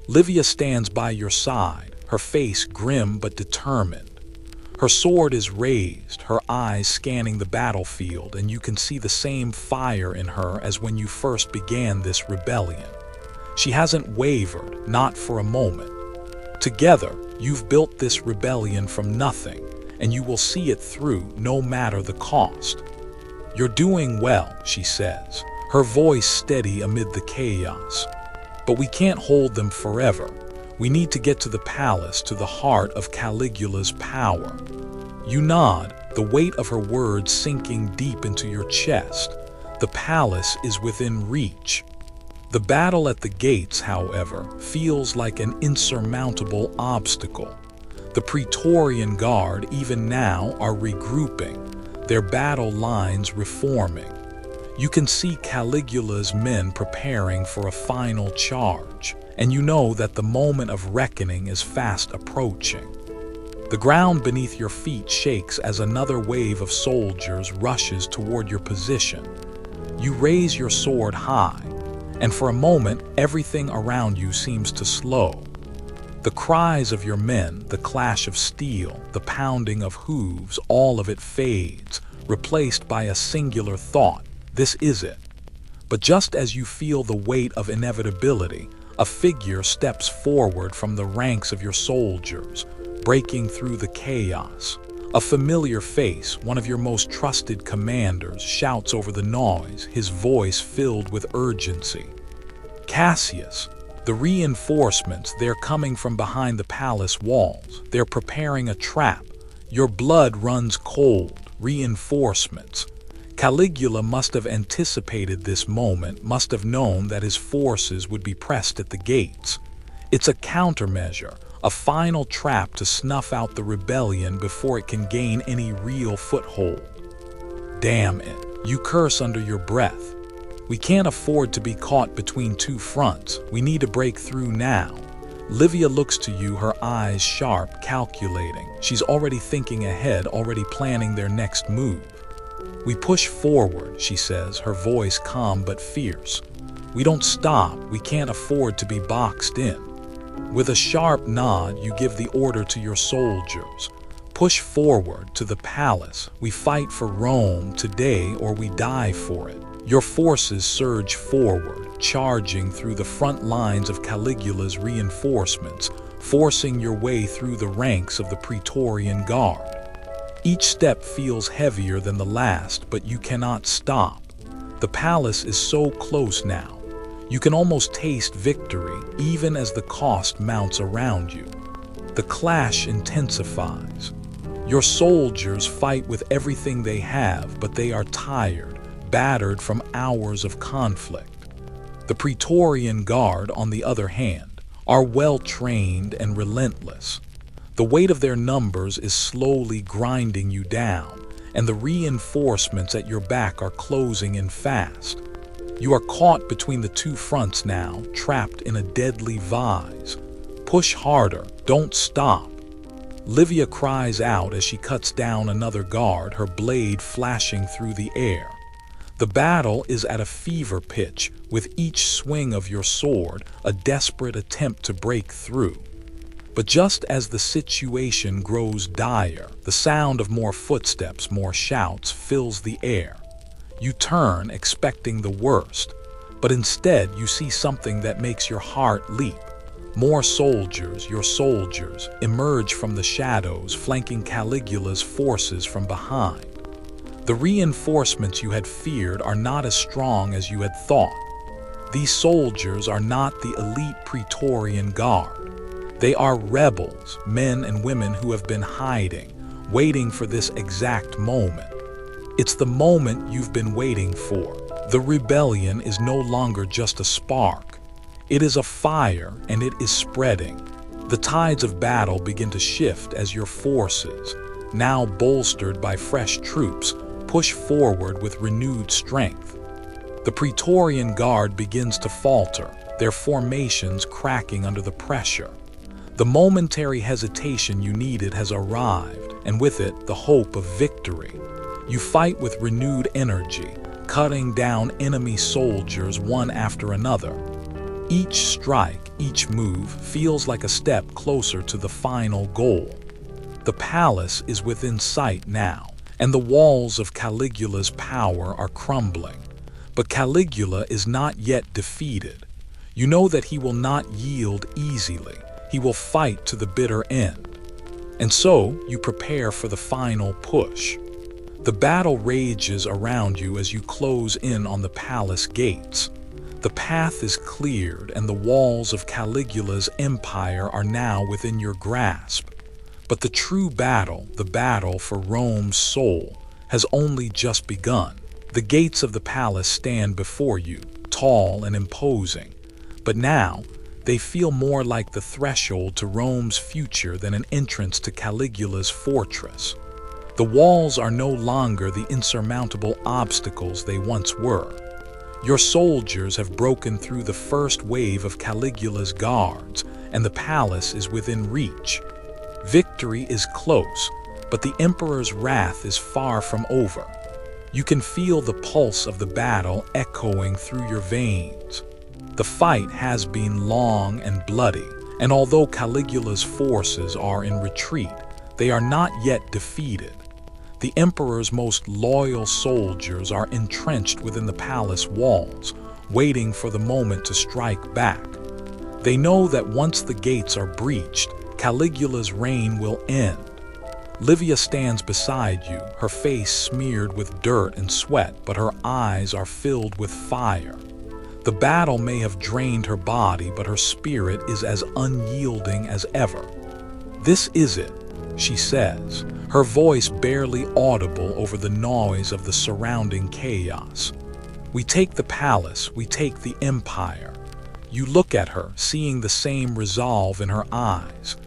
Livia stands by your side, her face grim but determined. Her sword is raised, her eyes scanning the battlefield, and you can see the same fire in her as when you first began this rebellion. She hasn't wavered, not for a moment. Together, you've built this rebellion from nothing, and you will see it through no matter the cost. "You're doing well," she says, her voice steady amid the chaos. "But we can't hold them forever. We need to get to the palace, to the heart of Caligula's power." You nod, the weight of her words sinking deep into your chest. The palace is within reach. The battle at the gates, however, feels like an insurmountable obstacle. The Praetorian Guard, even now, are regrouping, their battle lines reforming. You can see Caligula's men preparing for a final charge, and you know that the moment of reckoning is fast approaching. The ground beneath your feet shakes as another wave of soldiers rushes toward your position. You raise your sword high, and for a moment, everything around you seems to slow. The cries of your men, the clash of steel, the pounding of hooves, all of it fades, replaced by a singular thought: this is it. But just as you feel the weight of inevitability, a figure steps forward from the ranks of your soldiers, breaking through the chaos. A familiar face, one of your most trusted commanders, shouts over the noise, his voice filled with urgency. "Cassius, the reinforcements, they're coming from behind the palace walls. They're preparing a trap. Your blood runs cold. Reinforcements." Caligula must have anticipated this moment, must have known that his forces would be pressed at the gates. It's a countermeasure, a final trap to snuff out the rebellion before it can gain any real foothold. "Damn it," you curse under your breath. "We can't afford to be caught between two fronts. We need to break through now." Livia looks to you, her eyes sharp, calculating. She's already thinking ahead, already planning their next move. "We push forward," she says, her voice calm but fierce. "We don't stop. We can't afford to be boxed in." With a sharp nod, you give the order to your soldiers. "Push forward to the palace. We fight for Rome today or we die for it." Your forces surge forward, charging through the front lines of Caligula's reinforcements, forcing your way through the ranks of the Praetorian Guard. Each step feels heavier than the last, but you cannot stop. The palace is so close now. You can almost taste victory, even as the cost mounts around you. The clash intensifies. Your soldiers fight with everything they have, but they are tired, battered from hours of conflict. The Praetorian Guard, on the other hand, are well-trained and relentless. The weight of their numbers is slowly grinding you down, and the reinforcements at your back are closing in fast. You are caught between the two fronts now, trapped in a deadly vise. Push harder, don't stop. Livia cries out as she cuts down another guard, her blade flashing through the air. The battle is at a fever pitch, with each swing of your sword a desperate attempt to break through. But just as the situation grows dire, the sound of more footsteps, more shouts fills the air. You turn, expecting the worst, but instead you see something that makes your heart leap. More soldiers, your soldiers, emerge from the shadows, flanking Caligula's forces from behind. The reinforcements you had feared are not as strong as you had thought. These soldiers are not the elite Praetorian Guard. They are rebels, men and women who have been hiding, waiting for this exact moment. It's the moment you've been waiting for. The rebellion is no longer just a spark. It is a fire, and it is spreading. The tides of battle begin to shift as your forces, now bolstered by fresh troops, push forward with renewed strength. The Praetorian Guard begins to falter, their formations cracking under the pressure. The momentary hesitation you needed has arrived, and with it, the hope of victory. You fight with renewed energy, cutting down enemy soldiers one after another. Each strike, each move, feels like a step closer to the final goal. The palace is within sight now, and the walls of Caligula's power are crumbling. But Caligula is not yet defeated. You know that he will not yield easily. He will fight to the bitter end. And so, you prepare for the final push. The battle rages around you as you close in on the palace gates. The path is cleared, and the walls of Caligula's empire are now within your grasp. But the true battle, the battle for Rome's soul, has only just begun. The gates of the palace stand before you, tall and imposing. But now, they feel more like the threshold to Rome's future than an entrance to Caligula's fortress. The walls are no longer the insurmountable obstacles they once were. Your soldiers have broken through the first wave of Caligula's guards, and the palace is within reach. Victory is close, but the emperor's wrath is far from over. You can feel the pulse of the battle echoing through your veins. The fight has been long and bloody, and although Caligula's forces are in retreat, they are not yet defeated. The emperor's most loyal soldiers are entrenched within the palace walls, waiting for the moment to strike back. They know that once the gates are breached, Caligula's reign will end. Livia stands beside you, her face smeared with dirt and sweat, but her eyes are filled with fire. The battle may have drained her body, but her spirit is as unyielding as ever. "This is it," she says, her voice barely audible over the noise of the surrounding chaos. "We take the palace, we take the empire." You look at her, seeing the same resolve in her eyes.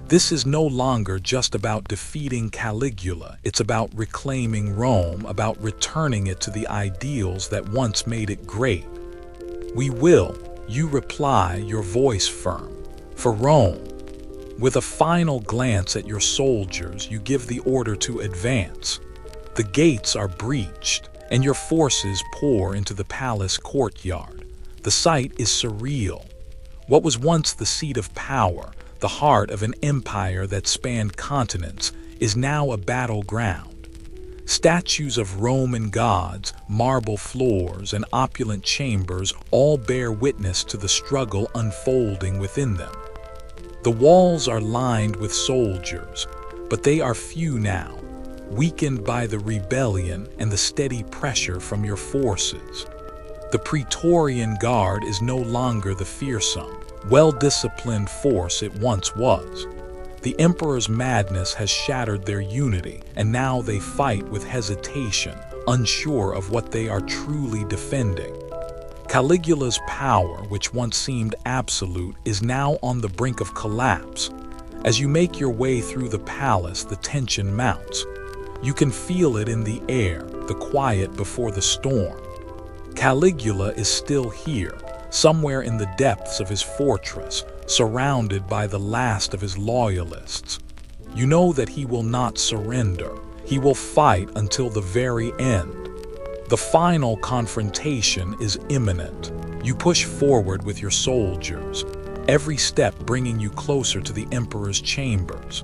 This is no longer just about defeating Caligula. It's about reclaiming Rome, about returning it to the ideals that once made it great. "We will," you reply, your voice firm, "for Rome." With a final glance at your soldiers, you give the order to advance. The gates are breached, and your forces pour into the palace courtyard. The sight is surreal. What was once the seat of power, the heart of an empire that spanned continents, is now a battleground. Statues of Roman gods, marble floors, and opulent chambers all bear witness to the struggle unfolding within them. The walls are lined with soldiers, but they are few now, weakened by the rebellion and the steady pressure from your forces. The Praetorian Guard is no longer the fearsome, well-disciplined force it once was. The emperor's madness has shattered their unity, and now they fight with hesitation, unsure of what they are truly defending. Caligula's power, which once seemed absolute, is now on the brink of collapse. As you make your way through the palace, the tension mounts. You can feel it in the air, the quiet before the storm. Caligula is still here, somewhere in the depths of his fortress, surrounded by the last of his loyalists. You know that he will not surrender. He will fight until the very end. The final confrontation is imminent. You push forward with your soldiers, every step bringing you closer to the emperor's chambers.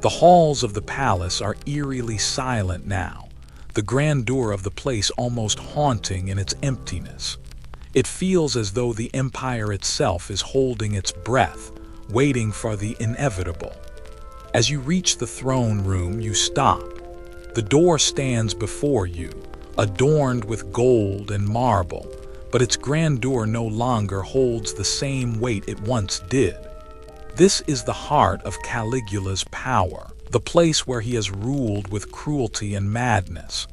The halls of the palace are eerily silent now, the grandeur of the place almost haunting in its emptiness. It feels as though the empire itself is holding its breath, waiting for the inevitable. As you reach the throne room, you stop. The door stands before you, adorned with gold and marble, but its grandeur no longer holds the same weight it once did. This is the heart of Caligula's power, the place where he has ruled with cruelty and madness.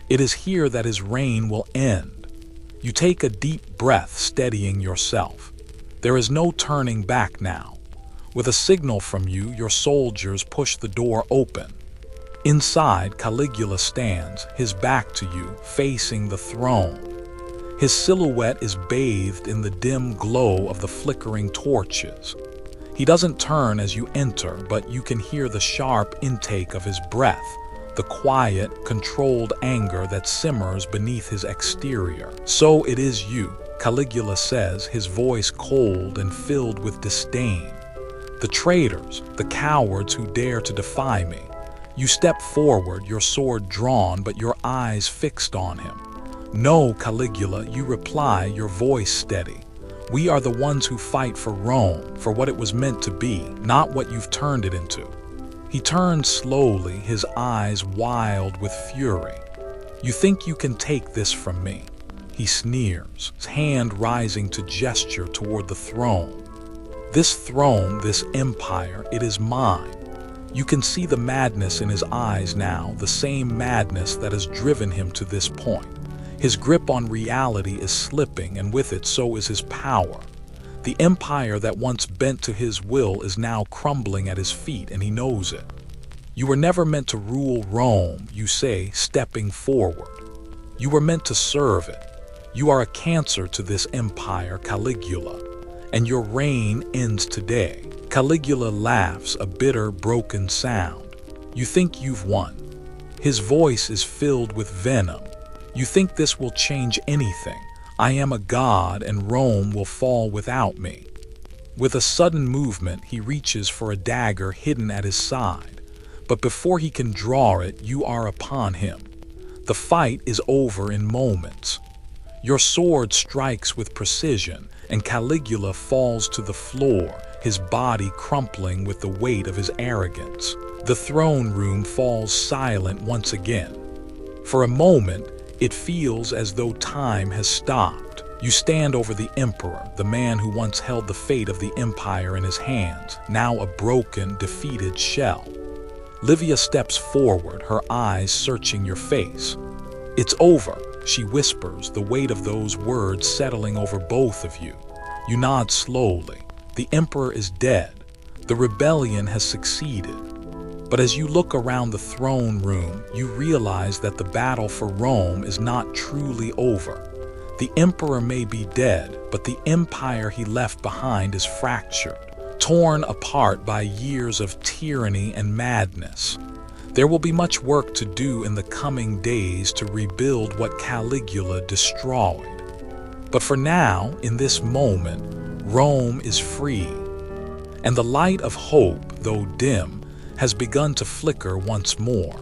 It is here that his reign will end. You take a deep breath, steadying yourself. There is no turning back now. With a signal from you, your soldiers push the door open. Inside, Caligula stands, his back to you, facing the throne. His silhouette is bathed in the dim glow of the flickering torches. He doesn't turn as you enter, but you can hear the sharp intake of his breath, the quiet, controlled anger that simmers beneath his exterior. "So it is you," Caligula says, his voice cold and filled with disdain. "The traitors, the cowards who dare to defy me." You step forward, your sword drawn, but your eyes fixed on him. "No, Caligula," you reply, your voice steady. "We are the ones who fight for Rome, for what it was meant to be, not what you've turned it into." He turns slowly, his eyes wild with fury. "You think you can take this from me?" He sneers, his hand rising to gesture toward the throne. "This throne, this empire, it is mine." You can see the madness in his eyes now, the same madness that has driven him to this point. His grip on reality is slipping, and with it so is his power. The empire that once bent to his will is now crumbling at his feet, and he knows it. "You were never meant to rule Rome," you say, stepping forward. "You were meant to serve it. You are a cancer to this empire, Caligula, and your reign ends today." Caligula laughs, a bitter, broken sound. "You think you've won." His voice is filled with venom. "You think this will change anything? I am a god, and Rome will fall without me." With a sudden movement, he reaches for a dagger hidden at his side. But before he can draw it, you are upon him. The fight is over in moments. Your sword strikes with precision, and Caligula falls to the floor, his body crumpling with the weight of his arrogance. The throne room falls silent once again. For a moment, it feels as though time has stopped. You stand over the emperor, the man who once held the fate of the empire in his hands, now a broken, defeated shell. Livia steps forward, her eyes searching your face. "It's over," she whispers, the weight of those words settling over both of you. You nod slowly. The emperor is dead. The rebellion has succeeded. But as you look around the throne room, you realize that the battle for Rome is not truly over. The emperor may be dead, but the empire he left behind is fractured, torn apart by years of tyranny and madness. There will be much work to do in the coming days to rebuild what Caligula destroyed. But for now, in this moment, Rome is free, and the light of hope, though dim, has begun to flicker once more.